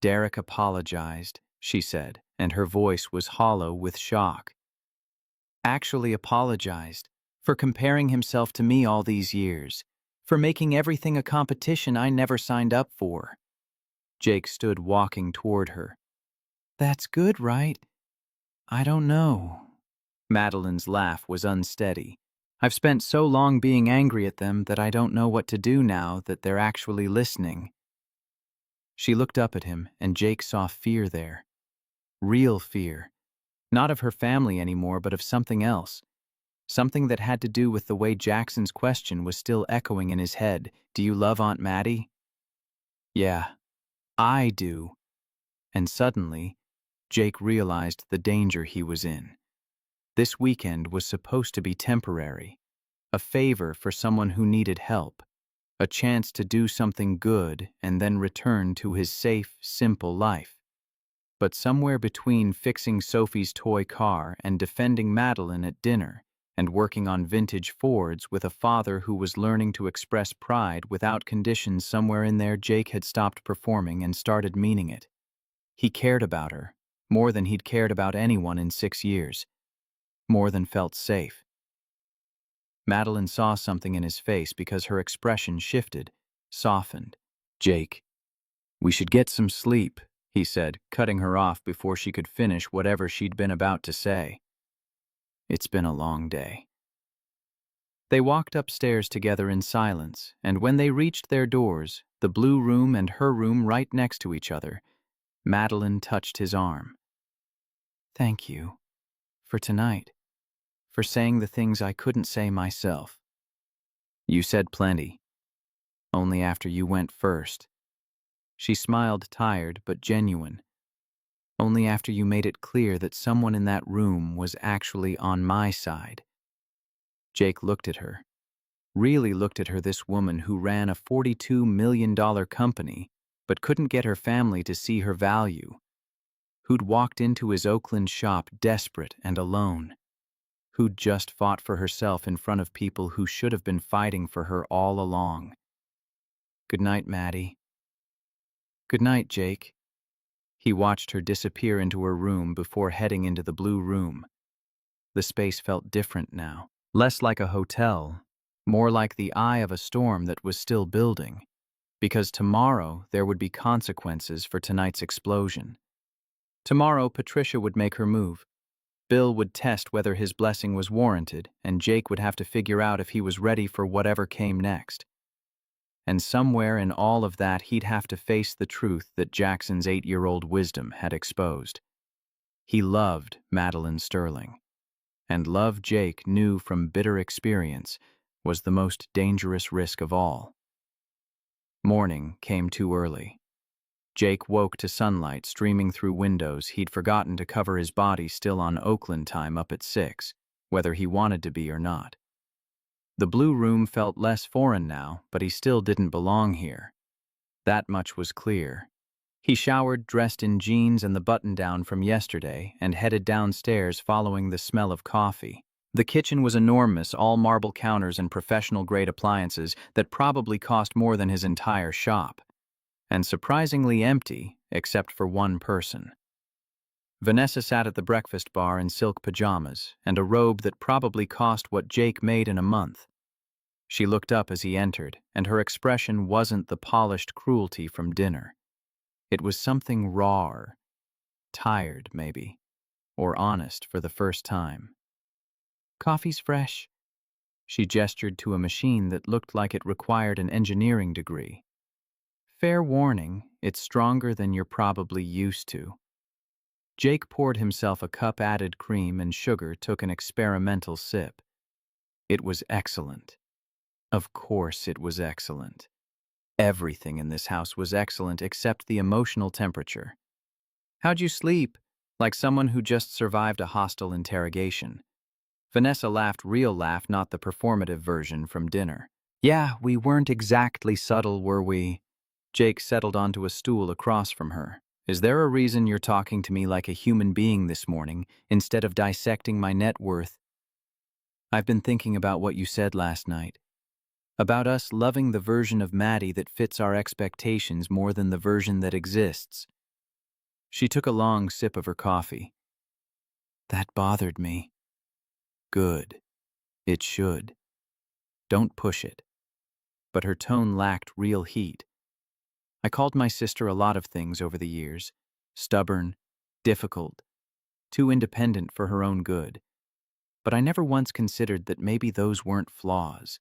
Derek apologized, she said, and her voice was hollow with shock. Actually apologized for comparing himself to me all these years, for making everything a competition I never signed up for. Jake stood walking toward her. That's good, right? I don't know. Madeline's laugh was unsteady. I've spent so long being angry at them that I don't know what to do now that they're actually listening. She looked up at him, and Jake saw fear there. Real fear. Not of her family anymore, but of something else. Something that had to do with the way Jackson's question was still echoing in his head. Do you love Aunt Maddie? Yeah, I do. And suddenly, Jake realized the danger he was in. This weekend was supposed to be temporary. A favor for someone who needed help. A chance to do something good and then return to his safe, simple life. But somewhere between fixing Sophie's toy car and defending Madeline at dinner and working on vintage Fords with a father who was learning to express pride without conditions, somewhere in there Jake had stopped performing and started meaning it. He cared about her, more than he'd cared about anyone in 6 years. More than felt safe. Madeline saw something in his face because her expression shifted, softened. Jake, we should get some sleep, he said, cutting her off before she could finish whatever she'd been about to say. It's been a long day. They walked upstairs together in silence, and when they reached their doors, the blue room and her room right next to each other, Madeline touched his arm. Thank you. For tonight. For saying the things I couldn't say myself. You said plenty. Only after you went first. She smiled, tired but genuine. Only after you made it clear that someone in that room was actually on my side. Jake looked at her. Really looked at her, this woman who ran a $42 million company but couldn't get her family to see her value, who'd walked into his Oakland shop desperate and alone, who'd just fought for herself in front of people who should have been fighting for her all along. "Good night, Maddie." "Good night, Jake." He watched her disappear into her room before heading into the blue room. The space felt different now, less like a hotel, more like the eye of a storm that was still building, because tomorrow there would be consequences for tonight's explosion. Tomorrow Patricia would make her move. Bill would test whether his blessing was warranted, and Jake would have to figure out if he was ready for whatever came next. And somewhere in all of that, he'd have to face the truth that Jackson's 8-year-old wisdom had exposed. He loved Madeline Sterling, and love, Jake knew from bitter experience, was the most dangerous risk of all. Morning came too early. Jake woke to sunlight streaming through windows. He'd forgotten to cover his body, still on Oakland time up at 6, whether he wanted to be or not. The blue room felt less foreign now, but he still didn't belong here. That much was clear. He showered, dressed in jeans and the button-down from yesterday, and headed downstairs following the smell of coffee. The kitchen was enormous, all marble counters and professional-grade appliances that probably cost more than his entire shop, and surprisingly empty except for one person. Vanessa sat at the breakfast bar in silk pajamas and a robe that probably cost what Jake made in a month. She looked up as he entered, and her expression wasn't the polished cruelty from dinner. It was something rawer, tired maybe, or honest for the first time. "Coffee's fresh." She gestured to a machine that looked like it required an engineering degree. "Fair warning, it's stronger than you're probably used to." Jake poured himself a cup, added cream and sugar, took an experimental sip. It was excellent. Of course it was excellent. Everything in this house was excellent except the emotional temperature. "How'd you sleep?" Like someone who just survived a hostile interrogation. Vanessa laughed, real laugh, not the performative version from dinner. "Yeah, we weren't exactly subtle, were we?" Jake settled onto a stool across from her. "Is there a reason you're talking to me like a human being this morning, instead of dissecting my net worth?" "I've been thinking about what you said last night. About us loving the version of Maddie that fits our expectations more than the version that exists." She took a long sip of her coffee. "That bothered me." "Good. It should. Don't push it." But her tone lacked real heat. "I called my sister a lot of things over the years. Stubborn, difficult, too independent for her own good. But I never once considered that maybe those weren't flaws.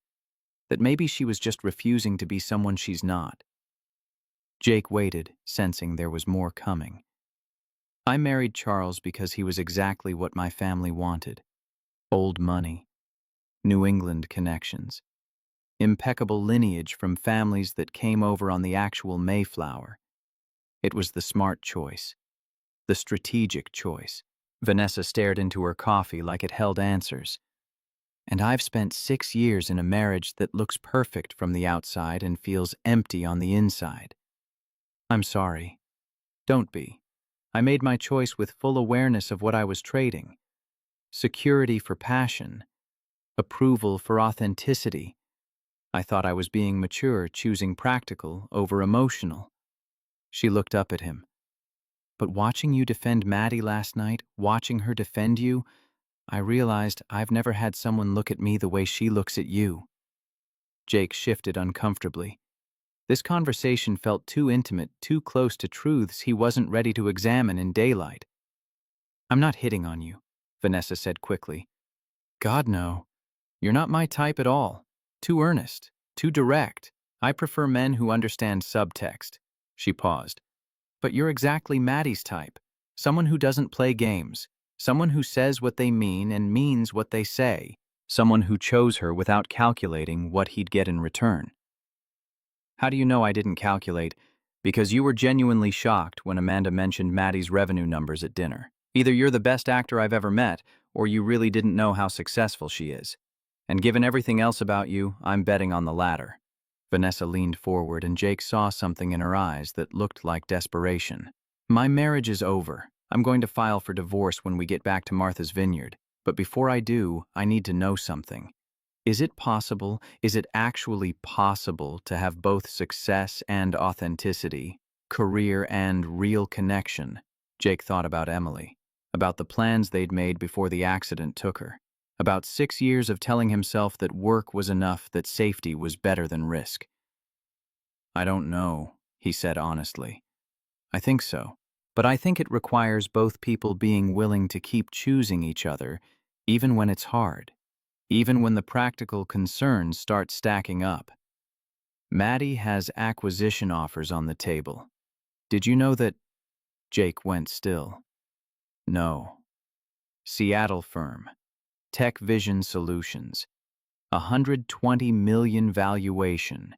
That maybe she was just refusing to be someone she's not." Jake waited, sensing there was more coming. "I married Charles because he was exactly what my family wanted. Old money, New England connections, impeccable lineage from families that came over on the actual Mayflower. It was the smart choice, the strategic choice." Vanessa stared into her coffee like it held answers. "And I've spent 6 years in a marriage that looks perfect from the outside and feels empty on the inside." "I'm sorry." "Don't be. I made my choice with full awareness of what I was trading. Security for passion. Approval for authenticity. I thought I was being mature, choosing practical over emotional." She looked up at him. "But watching you defend Maddie last night, watching her defend you, I realized I've never had someone look at me the way she looks at you." Jake shifted uncomfortably. This conversation felt too intimate, too close to truths he wasn't ready to examine in daylight. "I'm not hitting on you," Vanessa said quickly. "God, no. You're not my type at all. Too earnest, too direct. I prefer men who understand subtext." She paused. "But you're exactly Maddie's type. Someone who doesn't play games. Someone who says what they mean and means what they say. Someone who chose her without calculating what he'd get in return." "How do you know I didn't calculate?" "Because you were genuinely shocked when Amanda mentioned Maddie's revenue numbers at dinner. Either you're the best actor I've ever met, or you really didn't know how successful she is. And given everything else about you, I'm betting on the latter. Vanessa leaned forward and Jake saw something in her eyes that looked like desperation. My marriage is over. I'm going to file for divorce when we get back to Martha's Vineyard. But before I do, I need to know something. Is it possible, is it actually possible to have both success and authenticity, career and real connection? Jake thought about Emily, about the plans they'd made before the accident took her, about 6 years of telling himself that work was enough, that safety was better than risk. I don't know, he said honestly. I think so. But I think it requires both people being willing to keep choosing each other, even when it's hard, even when the practical concerns start stacking up. Maddie has acquisition offers on the table. Did you know that? Jake went still. No. Seattle firm. Tech Vision Solutions. 120 million valuation.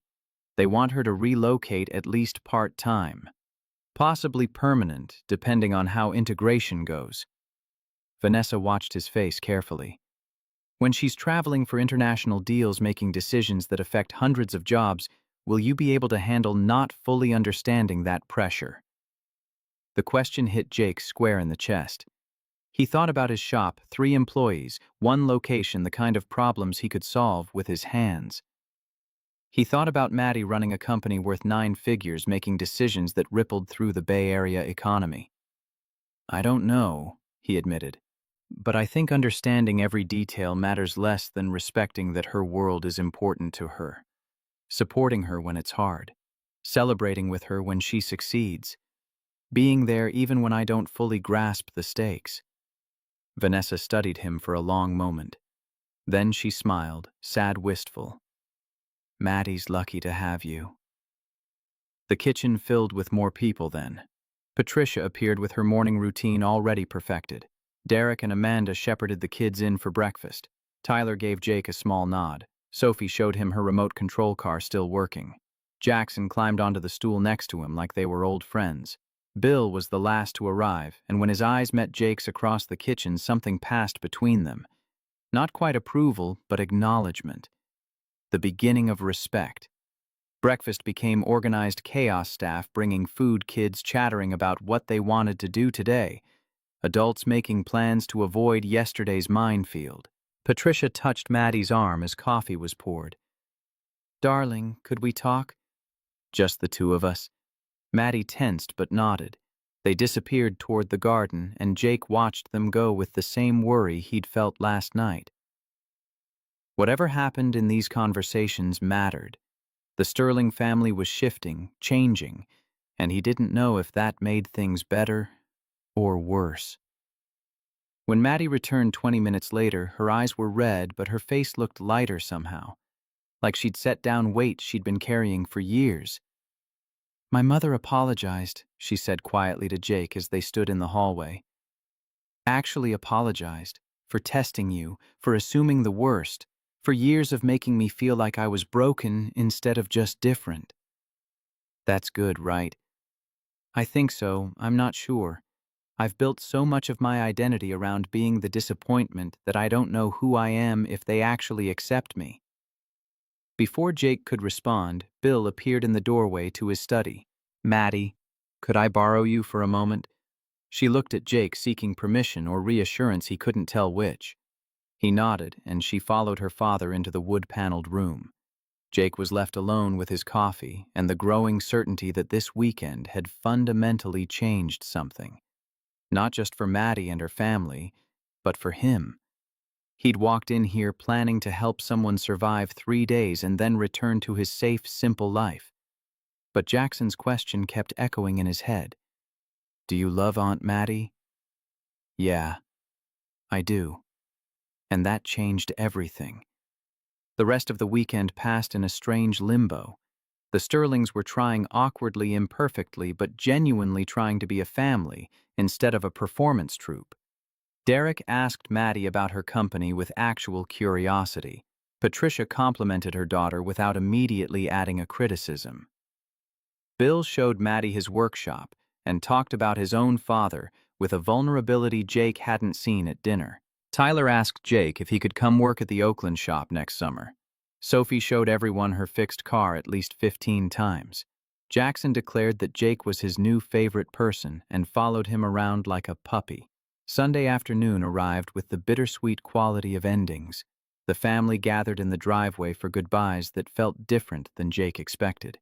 They want her to relocate at least part-time. Possibly permanent, depending on how integration goes. Vanessa watched his face carefully. When she's traveling for international deals making decisions that affect hundreds of jobs, will you be able to handle not fully understanding that pressure? The question hit Jake square in the chest. He thought about his shop, 3 employees, 1 location, the kind of problems he could solve with his hands. He thought about Maddie running a company worth 9 figures, making decisions that rippled through the Bay Area economy. I don't know, he admitted, but I think understanding every detail matters less than respecting that her world is important to her, supporting her when it's hard, celebrating with her when she succeeds, being there even when I don't fully grasp the stakes. Vanessa studied him for a long moment. Then she smiled, sad, wistful. Maddie's lucky to have you. The kitchen filled with more people then. Patricia appeared with her morning routine already perfected. Derek and Amanda shepherded the kids in for breakfast. Tyler gave Jake a small nod. Sophie showed him her remote control car still working. Jackson climbed onto the stool next to him like they were old friends. Bill was the last to arrive, and when his eyes met Jake's across the kitchen, something passed between them. Not quite approval, but acknowledgement. The beginning of respect. Breakfast became organized chaos, staff bringing food, kids chattering about what they wanted to do today, adults making plans to avoid yesterday's minefield. Patricia touched Maddie's arm as coffee was poured. Darling, could we talk? Just the two of us. Maddie tensed but nodded. They disappeared toward the garden, and Jake watched them go with the same worry he'd felt last night. Whatever happened in these conversations mattered. The Sterling family was shifting, changing, and he didn't know if that made things better or worse. When Maddie returned 20 minutes later, her eyes were red, but her face looked lighter somehow, like she'd set down weight she'd been carrying for years. My mother apologized, she said quietly to Jake as they stood in the hallway. Actually apologized for testing you, for assuming the worst, for years of making me feel like I was broken instead of just different. That's good, right? I think so, I'm not sure. I've built so much of my identity around being the disappointment that I don't know who I am if they actually accept me. Before Jake could respond, Bill appeared in the doorway to his study. Maddie, could I borrow you for a moment? She looked at Jake, seeking permission or reassurance, he couldn't tell which. He nodded, and she followed her father into the wood-paneled room. Jake was left alone with his coffee and the growing certainty that this weekend had fundamentally changed something. Not just for Maddie and her family, but for him. He'd walked in here planning to help someone survive 3 days and then return to his safe, simple life. But Jackson's question kept echoing in his head. Do you love Aunt Maddie? Yeah, I do. And that changed everything. The rest of the weekend passed in a strange limbo. The Sterlings were trying awkwardly, imperfectly, but genuinely trying to be a family instead of a performance troupe. Derek asked Maddie about her company with actual curiosity. Patricia complimented her daughter without immediately adding a criticism. Bill showed Maddie his workshop and talked about his own father with a vulnerability Jake hadn't seen at dinner. Tyler asked Jake if he could come work at the Oakland shop next summer. Sophie showed everyone her fixed car at least 15 times. Jackson declared that Jake was his new favorite person and followed him around like a puppy. Sunday afternoon arrived with the bittersweet quality of endings. The family gathered in the driveway for goodbyes that felt different than Jake expected.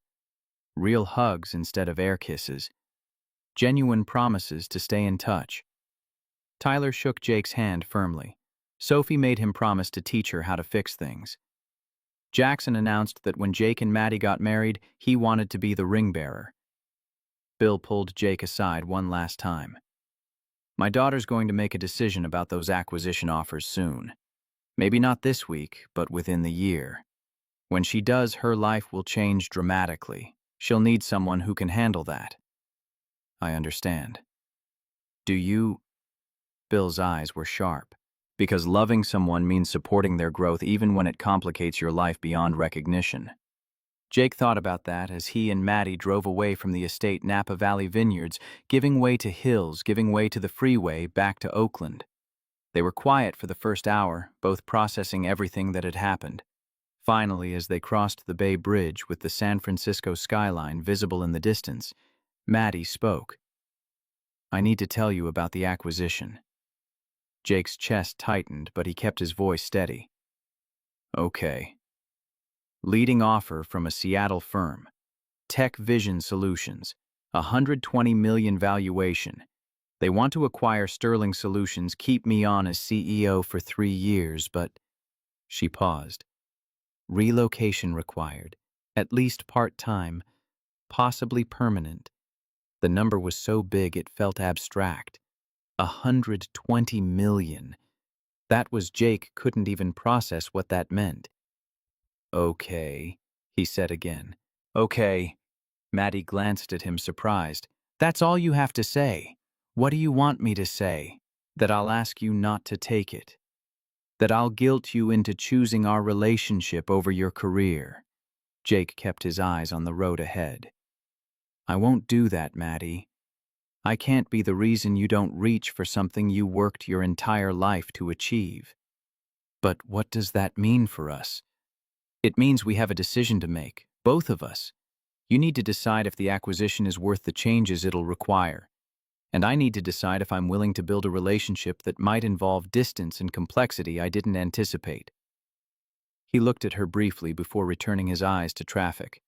Real hugs instead of air kisses. Genuine promises to stay in touch. Tyler shook Jake's hand firmly. Sophie made him promise to teach her how to fix things. Jackson announced that when Jake and Maddie got married, he wanted to be the ring bearer. Bill pulled Jake aside one last time. My daughter's going to make a decision about those acquisition offers soon. Maybe not this week, but within the year. When she does, her life will change dramatically. She'll need someone who can handle that. I understand. Do you? Bill's eyes were sharp. Because loving someone means supporting their growth even when it complicates your life beyond recognition. Jake thought about that as he and Maddie drove away from the estate Napa Valley Vineyards, giving way to hills, giving way to the freeway back to Oakland. They were quiet for the first hour, both processing everything that had happened. Finally, as they crossed the Bay Bridge with the San Francisco skyline visible in the distance, Maddie spoke. I need to tell you about the acquisition. Jake's chest tightened, but he kept his voice steady. Okay. Leading offer from a Seattle firm. Tech Vision Solutions. $120 million valuation. They want to acquire Sterling Solutions, keep me on as CEO for 3 years, but... She paused. Relocation required. At least part-time. Possibly permanent. The number was so big it felt abstract. $120 million. That was Jake couldn't even process what that meant. Okay, he said again. Okay. Maddie glanced at him surprised. That's all you have to say. What do you want me to say? That I'll ask you not to take it. That I'll guilt you into choosing our relationship over your career. Jake kept his eyes on the road ahead. I won't do that, Maddie. I can't be the reason you don't reach for something you worked your entire life to achieve. But what does that mean for us? It means we have a decision to make, both of us. You need to decide if the acquisition is worth the changes it'll require. And I need to decide if I'm willing to build a relationship that might involve distance and complexity I didn't anticipate. He looked at her briefly before returning his eyes to traffic.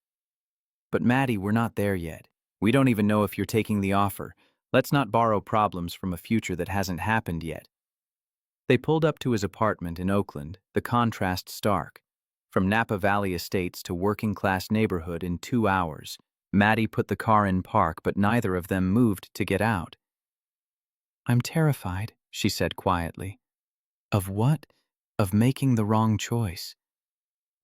But Maddie, we're not there yet. We don't even know if you're taking the offer. Let's not borrow problems from a future that hasn't happened yet. They pulled up to his apartment in Oakland, the contrast stark. From Napa Valley Estates to working-class neighborhood in 2 hours. Maddie put the car in park, but neither of them moved to get out. I'm terrified, she said quietly. Of what? Of making the wrong choice.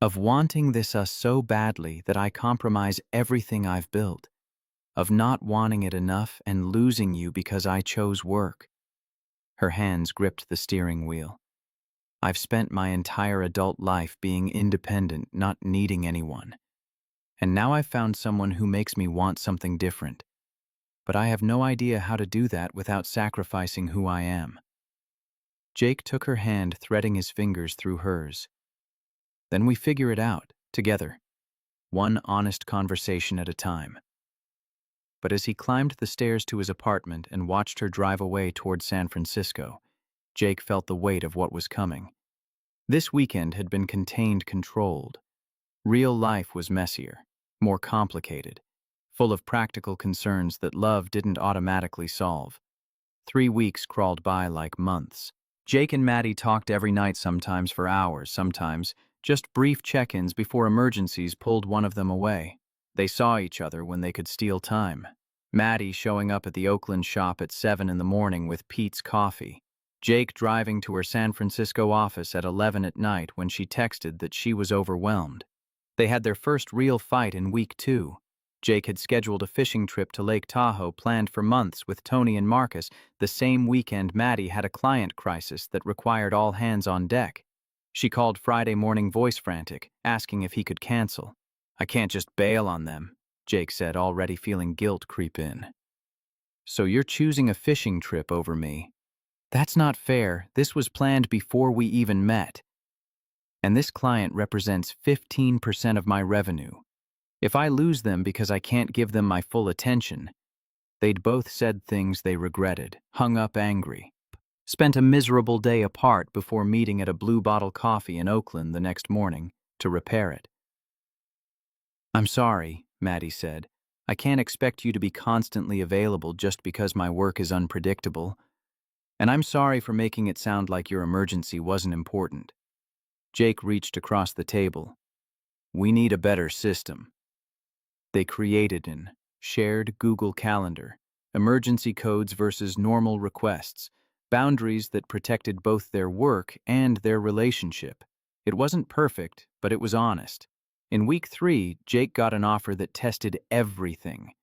Of wanting this us so badly that I compromise everything I've built. Of not wanting it enough and losing you because I chose work. Her hands gripped the steering wheel. I've spent my entire adult life being independent, not needing anyone. And now I've found someone who makes me want something different. But I have no idea how to do that without sacrificing who I am. Jake took her hand, threading his fingers through hers. Then we figure it out, together. One honest conversation at a time. But as he climbed the stairs to his apartment and watched her drive away toward San Francisco, Jake felt the weight of what was coming. This weekend had been contained, controlled. Real life was messier, more complicated, full of practical concerns that love didn't automatically solve. 3 weeks crawled by like months. Jake and Maddie talked every night, sometimes for hours, sometimes just brief check-ins before emergencies pulled one of them away. They saw each other when they could steal time. Maddie showing up at the Oakland shop at 7 in the morning with Pete's coffee. Jake driving to her San Francisco office at 11 at night when she texted that she was overwhelmed. They had their first real fight in week 2. Jake had scheduled a fishing trip to Lake Tahoe planned for months with Tony and Marcus. The same weekend, Maddie had a client crisis that required all hands on deck. She called Friday morning voice frantic, asking if he could cancel. I can't just bail on them, Jake said, already feeling guilt creep in. So you're choosing a fishing trip over me? That's not fair. This was planned before we even met. And this client represents 15% of my revenue. If I lose them because I can't give them my full attention, they'd both said things they regretted, hung up angry, spent a miserable day apart before meeting at a Blue Bottle Coffee in Oakland the next morning to repair it. I'm sorry, Maddie said. I can't expect you to be constantly available just because my work is unpredictable. And I'm sorry for making it sound like your emergency wasn't important. Jake reached across the table. We need a better system. They created an shared Google Calendar, emergency codes versus normal requests, boundaries that protected both their work and their relationship. It wasn't perfect, but it was honest. In week 3, Jake got an offer that tested everything.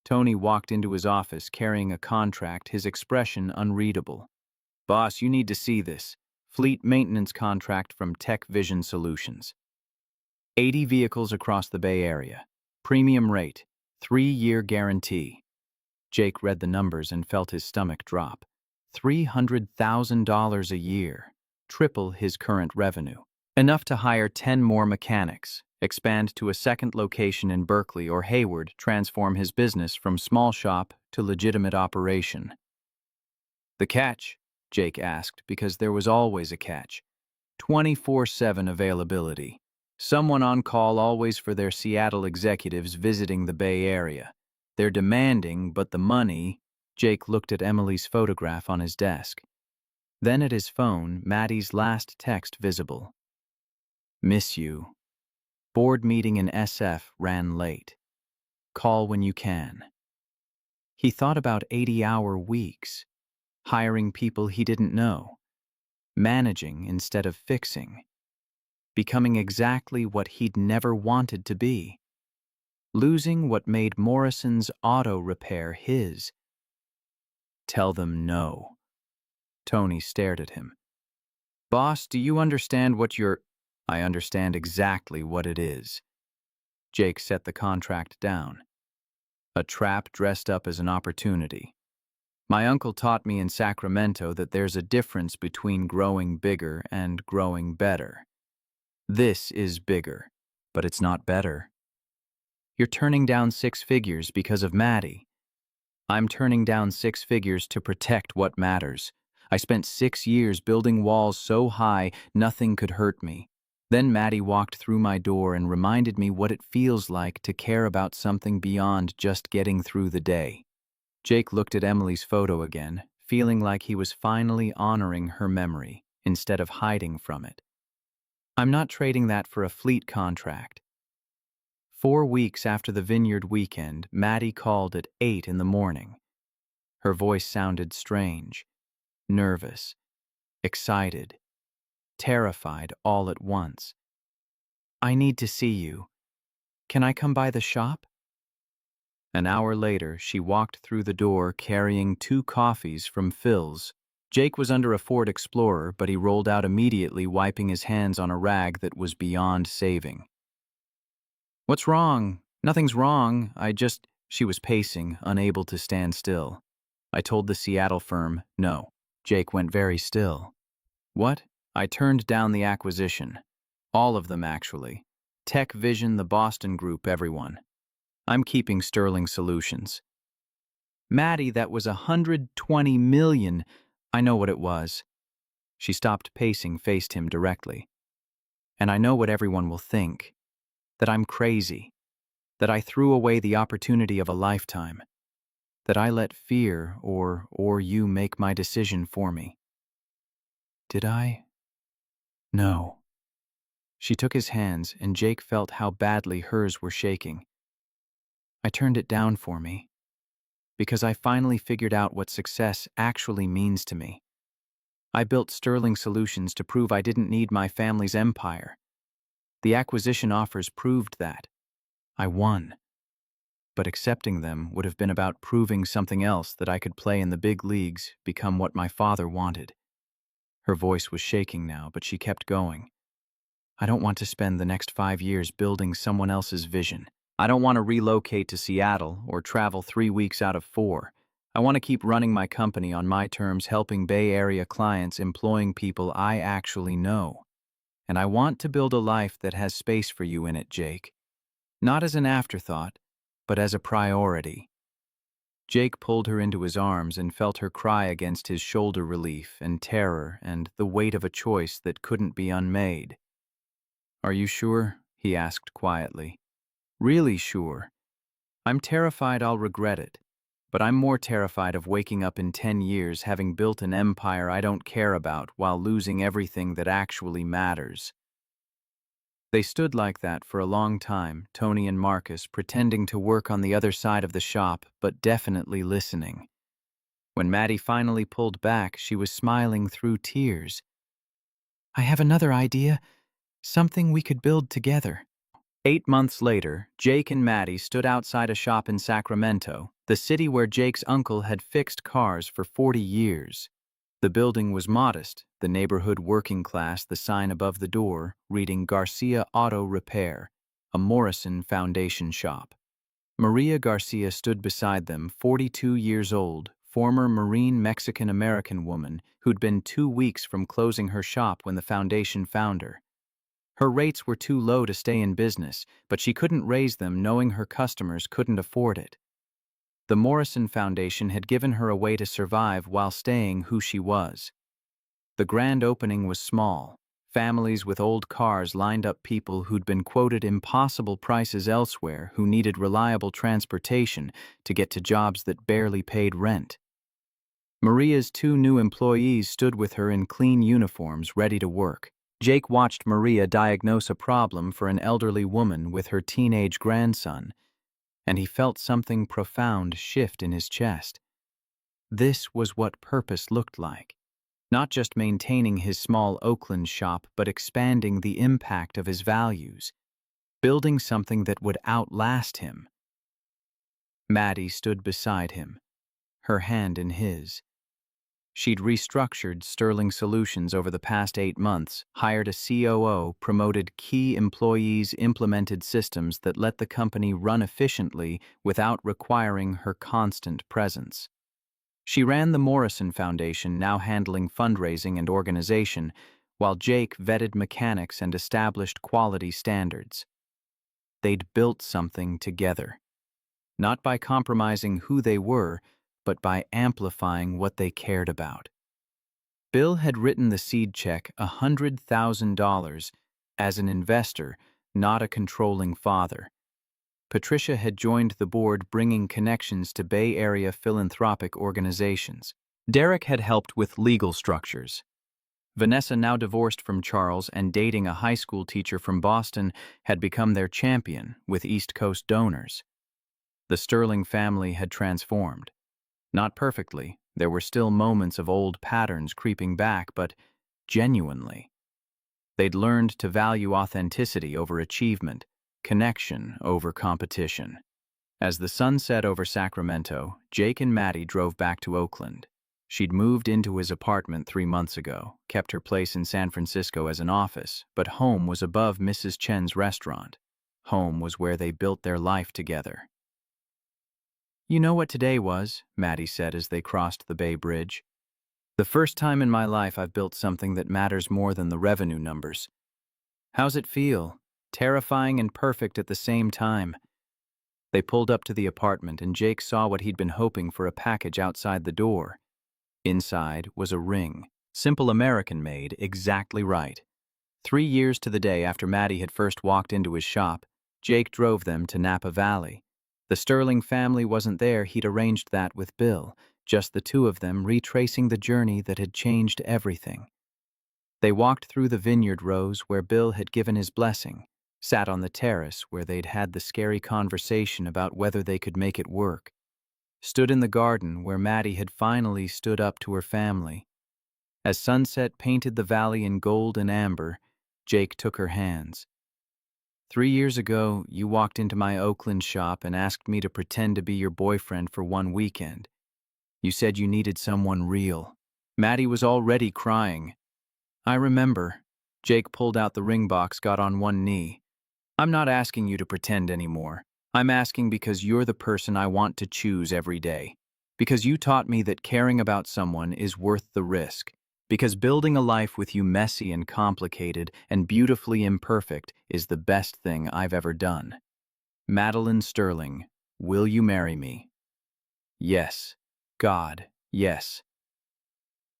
Tony walked into his office carrying a contract, his expression unreadable. Boss, you need to see this. Fleet maintenance contract from Tech Vision Solutions. 80 vehicles across the Bay Area. Premium rate. 3-year guarantee. Jake read the numbers and felt his stomach drop. $300,000 a year. Triple his current revenue. Enough to hire 10 more mechanics, expand to a second location in Berkeley or Hayward, transform his business from small shop to legitimate operation. The catch? Jake asked, because there was always a catch. 24/7 availability. Someone on call always for their Seattle executives visiting the Bay Area. They're demanding, but the money... Jake looked at Emily's photograph on his desk. Then at his phone, Maddie's last text visible. Miss you. Board meeting in SF ran late. Call when you can. He thought about 80-hour weeks, hiring people he didn't know, managing instead of fixing, becoming exactly what he'd never wanted to be, losing what made Morrison's auto repair his. Tell them no. Tony stared at him. Boss, do you understand what you're... I understand exactly what it is. Jake set the contract down. A trap dressed up as an opportunity. My uncle taught me in Sacramento that there's a difference between growing bigger and growing better. This is bigger, but it's not better. You're turning down 6 figures because of Maddie. I'm turning down 6 figures to protect what matters. I spent 6 years building walls so high nothing could hurt me. Then Maddie walked through my door and reminded me what it feels like to care about something beyond just getting through the day. Jake looked at Emily's photo again, feeling like he was finally honoring her memory instead of hiding from it. I'm not trading that for a fleet contract. 4 weeks after the Vineyard weekend, Maddie called at 8 in the morning. Her voice sounded strange, nervous, excited, terrified all at once. I need to see you. Can I come by the shop? An hour later, she walked through the door carrying 2 coffees from Phil's. Jake was under a Ford Explorer, but he rolled out immediately, wiping his hands on a rag that was beyond saving. What's wrong? Nothing's wrong. She was pacing, unable to stand still. I told the Seattle firm, no. Jake went very still. What? I turned down the acquisition. All of them, actually. Tech Vision, the Boston Group, everyone. I'm keeping Sterling Solutions. Maddie, that was $120 million. I know what it was. She stopped pacing, faced him directly. And I know what everyone will think. That I'm crazy. That I threw away the opportunity of a lifetime. That I let fear or you make my decision for me. Did I? No. She took his hands, and Jake felt how badly hers were shaking. I turned it down for me, because I finally figured out what success actually means to me. I built Sterling Solutions to prove I didn't need my family's empire. The acquisition offers proved that. I won. But accepting them would have been about proving something else, that I could play in the big leagues, become what my father wanted. Her voice was shaking now, but she kept going. I don't want to spend the next 5 years building someone else's vision. I don't want to relocate to Seattle or travel 3 weeks out of 4. I want to keep running my company on my terms, helping Bay Area clients, employing people I actually know. And I want to build a life that has space for you in it, Jake. Not as an afterthought, but as a priority. Jake pulled her into his arms and felt her cry against his shoulder, relief and terror and the weight of a choice that couldn't be unmade. "Are you sure?" he asked quietly. "Really sure? I'm terrified I'll regret it, but I'm more terrified of waking up in 10 years having built an empire I don't care about while losing everything that actually matters." They stood like that for a long time, Tony and Marcus, pretending to work on the other side of the shop, but definitely listening. When Maddie finally pulled back, she was smiling through tears. "I have another idea, something we could build together." 8 months later, Jake and Maddie stood outside a shop in Sacramento, the city where Jake's uncle had fixed cars for 40 years. The building was modest, the neighborhood working class, the sign above the door reading Garcia Auto Repair, a Morrison Foundation shop. Maria Garcia stood beside them, 42 years old, former Marine Mexican-American woman who'd been 2 weeks from closing her shop when the foundation found her. Her rates were too low to stay in business, but she couldn't raise them knowing her customers couldn't afford it. The Morrison Foundation had given her a way to survive while staying who she was. The grand opening was small. Families with old cars lined up, people who'd been quoted impossible prices elsewhere who needed reliable transportation to get to jobs that barely paid rent. Maria's 2 new employees stood with her in clean uniforms, ready to work. Jake watched Maria diagnose a problem for an elderly woman with her teenage grandson, and he felt something profound shift in his chest. This was what purpose looked like. Not just maintaining his small Oakland shop, but expanding the impact of his values, building something that would outlast him. Maddie stood beside him, her hand in his. She'd restructured Sterling Solutions over the past 8 months, hired a COO, promoted key employees, implemented systems that let the company run efficiently without requiring her constant presence. She ran the Morrison Foundation, now handling fundraising and organization, while Jake vetted mechanics and established quality standards. They'd built something together, not by compromising who they were, but by amplifying what they cared about. Bill had written the seed check, $100,000, as an investor, not a controlling father. Patricia had joined the board, bringing connections to Bay Area philanthropic organizations. Derek had helped with legal structures. Vanessa, now divorced from Charles and dating a high school teacher from Boston, had become their champion with East Coast donors. The Sterling family had transformed. Not perfectly, there were still moments of old patterns creeping back, but genuinely. They'd learned to value authenticity over achievement, connection over competition. As the sun set over Sacramento, Jake and Maddie drove back to Oakland. She'd moved into his apartment 3 months ago, kept her place in San Francisco as an office, but home was above Mrs. Chen's restaurant. Home was where they built their life together. "You know what today was?" Maddie said as they crossed the Bay Bridge. "The first time in my life I've built something that matters more than the revenue numbers." "How's it feel?" "Terrifying and perfect at the same time." They pulled up to the apartment and Jake saw what he'd been hoping for, a package outside the door. Inside was a ring, simple American-made, exactly right. 3 years to the day after Maddie had first walked into his shop, Jake drove them to Napa Valley. The Sterling family wasn't there. He'd arranged that with Bill, just the 2 of them retracing the journey that had changed everything. They walked through the vineyard rows where Bill had given his blessing, sat on the terrace where they'd had the scary conversation about whether they could make it work, stood in the garden where Maddie had finally stood up to her family. As sunset painted the valley in gold and amber, Jake took her hands. 3 years ago, you walked into my Oakland shop and asked me to pretend to be your boyfriend for 1 weekend. You said you needed someone real." Maddie was already crying. "I remember." Jake pulled out the ring box, got on one knee. "I'm not asking you to pretend anymore. I'm asking because you're the person I want to choose every day. Because you taught me that caring about someone is worth the risk. Because building a life with you messy and complicated and beautifully imperfect is the best thing I've ever done. Madeline Sterling, will you marry me? Yes. God, yes.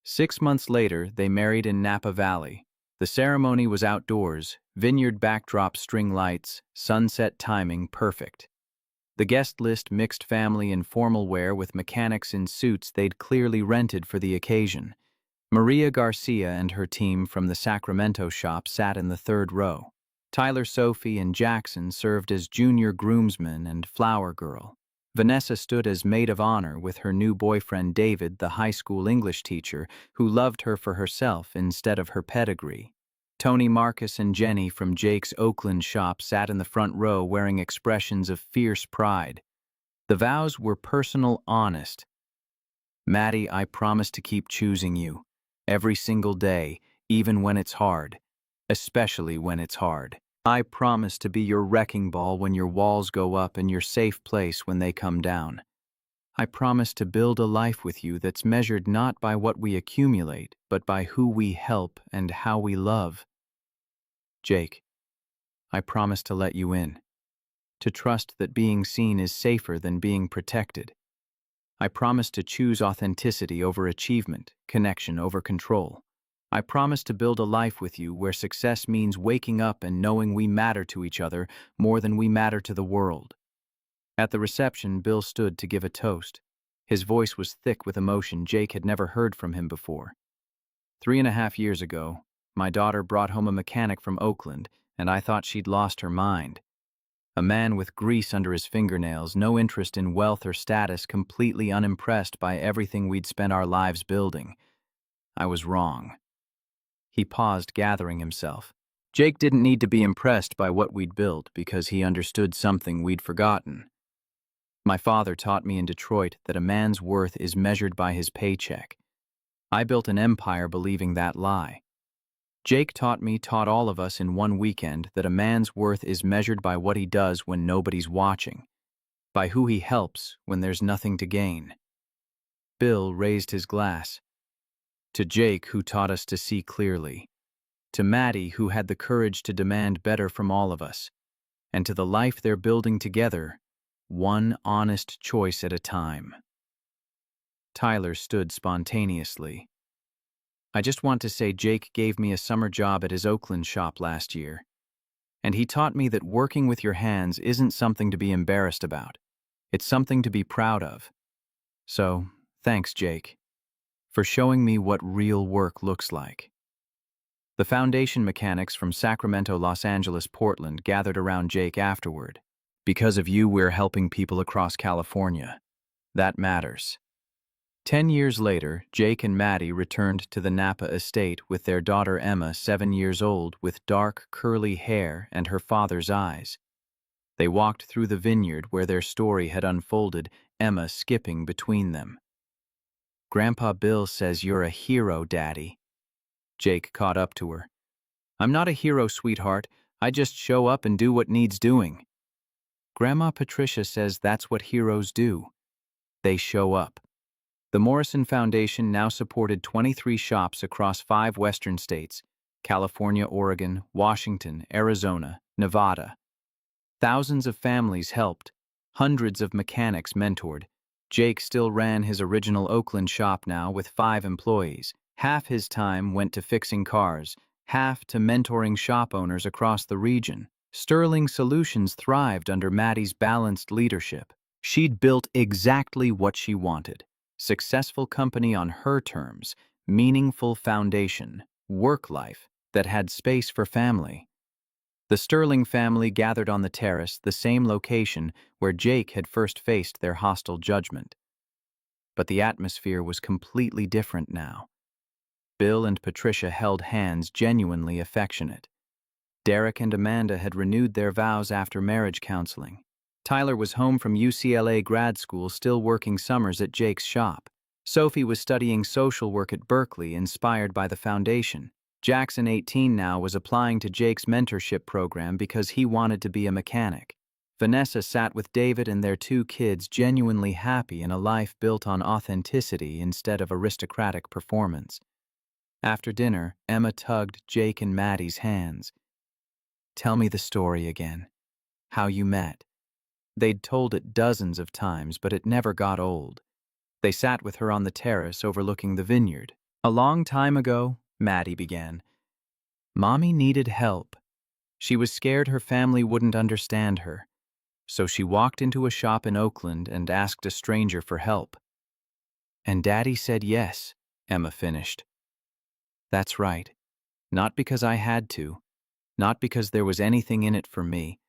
6 months later, they married in Napa Valley. The ceremony was outdoors, vineyard backdrop string lights, sunset timing perfect. The guest list mixed family in formal wear with mechanics in suits they'd clearly rented for the occasion. Maria Garcia and her team from the Sacramento shop sat in the third row. Tyler, Sophie, and Jackson served as junior groomsmen and flower girl. Vanessa stood as maid of honor with her new boyfriend David, the high school English teacher, who loved her for herself instead of her pedigree. Tony, Marcus, and Jenny from Jake's Oakland shop sat in the front row wearing expressions of fierce pride. The vows were personal, honest. Maddie, I promise to keep choosing you. Every single day, even when it's hard. Especially when it's hard. I promise to be your wrecking ball when your walls go up and your safe place when they come down. I promise to build a life with you that's measured not by what we accumulate, but by who we help and how we love. Jake, I promise to let you in. To trust that being seen is safer than being protected. I promise to choose authenticity over achievement, connection over control. I promise to build a life with you where success means waking up and knowing we matter to each other more than we matter to the world. At the reception, Bill stood to give a toast. His voice was thick with emotion Jake had never heard from him before. 3.5 years ago, my daughter brought home a mechanic from Oakland, and I thought she'd lost her mind. A man with grease under his fingernails, no interest in wealth or status, completely unimpressed by everything we'd spent our lives building. I was wrong. He paused, gathering himself. Jake didn't need to be impressed by what we'd built because he understood something we'd forgotten. My father taught me in Detroit that a man's worth is measured by his paycheck. I built an empire believing that lie. Jake taught all of us in one weekend that a man's worth is measured by what he does when nobody's watching, by who he helps when there's nothing to gain. Bill raised his glass. To Jake, who taught us to see clearly. To Maddie, who had the courage to demand better from all of us. And to the life they're building together, one honest choice at a time. Tyler stood spontaneously. I just want to say Jake gave me a summer job at his Oakland shop last year. And he taught me that working with your hands isn't something to be embarrassed about. It's something to be proud of. So, thanks, Jake, for showing me what real work looks like. The foundation mechanics from Sacramento, Los Angeles, Portland gathered around Jake afterward. Because of you, we're helping people across California. That matters. 10 years later, Jake and Maddie returned to the Napa estate with their daughter Emma, 7 years old, with dark, curly hair and her father's eyes. They walked through the vineyard where their story had unfolded, Emma skipping between them. Grandpa Bill says you're a hero, Daddy. Jake caught up to her. I'm not a hero, sweetheart. I just show up and do what needs doing. Grandma Patricia says that's what heroes do. They show up. The Morrison Foundation now supported 23 shops across 5 western states: California, Oregon, Washington, Arizona, Nevada. Thousands of families helped. Hundreds of mechanics mentored. Jake still ran his original Oakland shop now with 5 employees. Half his time went to fixing cars, half to mentoring shop owners across the region. Sterling Solutions thrived under Maddie's balanced leadership. She'd built exactly what she wanted. Successful company on her terms, meaningful foundation, work life that had space for family. The Sterling family gathered on the terrace, the same location where Jake had first faced their hostile judgment. But the atmosphere was completely different now. Bill and Patricia held hands, genuinely affectionate. Derek and Amanda had renewed their vows after marriage counseling. Tyler was home from UCLA grad school, still working summers at Jake's shop. Sophie was studying social work at Berkeley, inspired by the foundation. Jackson, 18 now, was applying to Jake's mentorship program because he wanted to be a mechanic. Vanessa sat with David and their 2 kids, genuinely happy in a life built on authenticity instead of aristocratic performance. After dinner, Emma tugged Jake and Maddie's hands. "Tell me the story again. How you met." They'd told it dozens of times, but it never got old. They sat with her on the terrace overlooking the vineyard. "A long time ago," Maddie began, "Mommy needed help. She was scared her family wouldn't understand her. So she walked into a shop in Oakland and asked a stranger for help. And Daddy said yes," Emma finished. "That's right. Not because I had to, not because there was anything in it for me,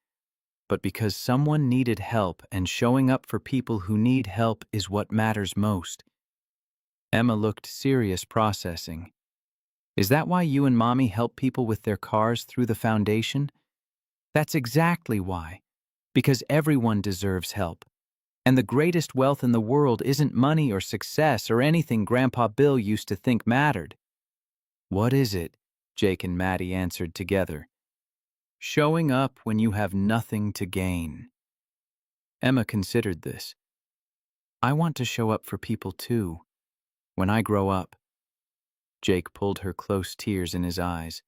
but because someone needed help, and showing up for people who need help is what matters most." Emma looked serious, processing. "Is that why you and Mommy help people with their cars through the foundation?" "That's exactly why. Because everyone deserves help. And the greatest wealth in the world isn't money or success or anything Grandpa Bill used to think mattered." "What is it?" Jake and Maddie answered together. "Showing up when you have nothing to gain." Emma considered this. "I want to show up for people too, when I grow up." Jake pulled her close, tears in his eyes.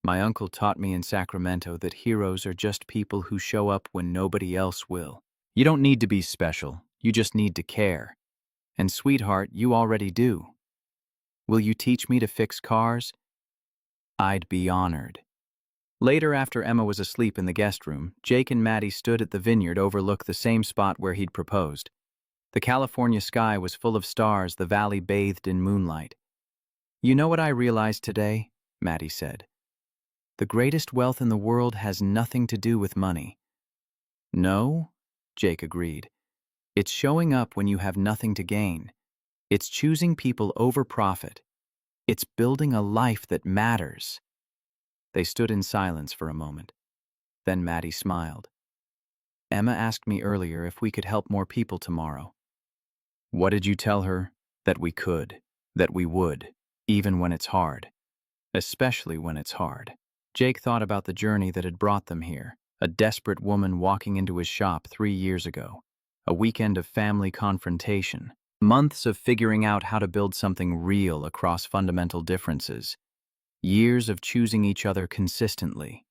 "My uncle taught me in Sacramento that heroes are just people who show up when nobody else will. You don't need to be special, you just need to care. And sweetheart, you already do. Will you teach me to fix cars?" "I'd be honored." Later, after Emma was asleep in the guest room, Jake and Maddie stood at the vineyard overlook the same spot where he'd proposed. The California sky was full of stars, the valley bathed in moonlight. "You know what I realized today?" Maddie said. "The greatest wealth in the world has nothing to do with money." "No," Jake agreed. "It's showing up when you have nothing to gain. It's choosing people over profit. It's building a life that matters." They stood in silence for a moment. Then Maddie smiled. "Emma asked me earlier if we could help more people tomorrow." "What did you tell her?" "That we could. That we would. Even when it's hard. Especially when it's hard." Jake thought about the journey that had brought them here. A desperate woman walking into his shop 3 years ago. A weekend of family confrontation. Months of figuring out how to build something real across fundamental differences. Years of choosing each other consistently.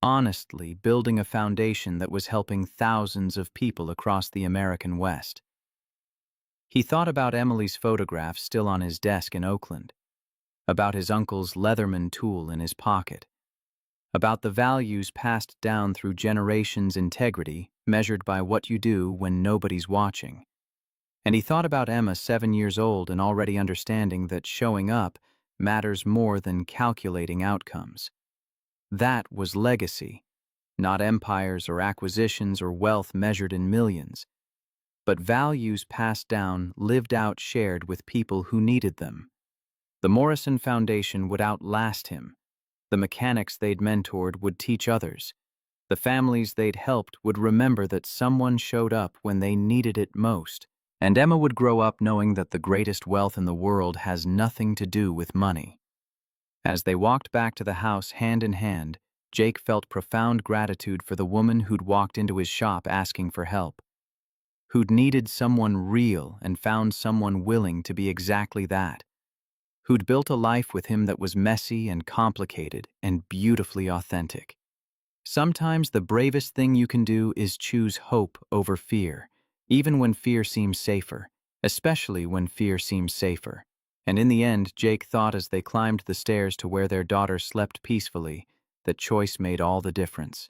Honestly, building a foundation that was helping thousands of people across the American West. He thought about Emily's photograph still on his desk in Oakland. About his uncle's Leatherman tool in his pocket. About the values passed down through generations, integrity, measured by what you do when nobody's watching. And he thought about Emma, 7 years old and already understanding that showing up matters more than calculating outcomes. That was legacy, not empires or acquisitions or wealth measured in millions, but values passed down, lived out, shared with people who needed them. The Morrison Foundation would outlast him. The mechanics they'd mentored would teach others. The families they'd helped would remember that someone showed up when they needed it most. And Emma would grow up knowing that the greatest wealth in the world has nothing to do with money. As they walked back to the house hand in hand, Jake felt profound gratitude for the woman who'd walked into his shop asking for help. Who'd needed someone real and found someone willing to be exactly that. Who'd built a life with him that was messy and complicated and beautifully authentic. Sometimes the bravest thing you can do is choose hope over fear, even when fear seems safer, especially when fear seems safer. And in the end, Jake thought as they climbed the stairs to where their daughter slept peacefully, that choice made all the difference.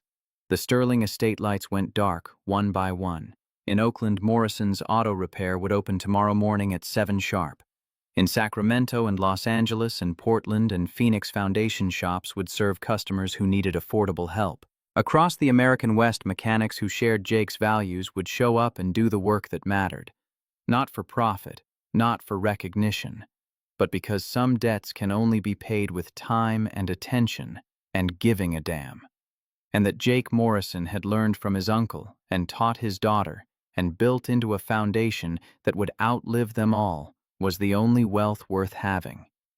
The Sterling estate lights went dark, one by one. In Oakland, Morrison's auto repair would open tomorrow morning at 7 sharp. In Sacramento and Los Angeles and Portland and Phoenix, foundation shops would serve customers who needed affordable help. Across the American West, mechanics who shared Jake's values would show up and do the work that mattered. Not for profit, not for recognition, but because some debts can only be paid with time and attention and giving a damn. And that Jake Morrison had learned from his uncle and taught his daughter and built into a foundation that would outlive them all was the only wealth worth having.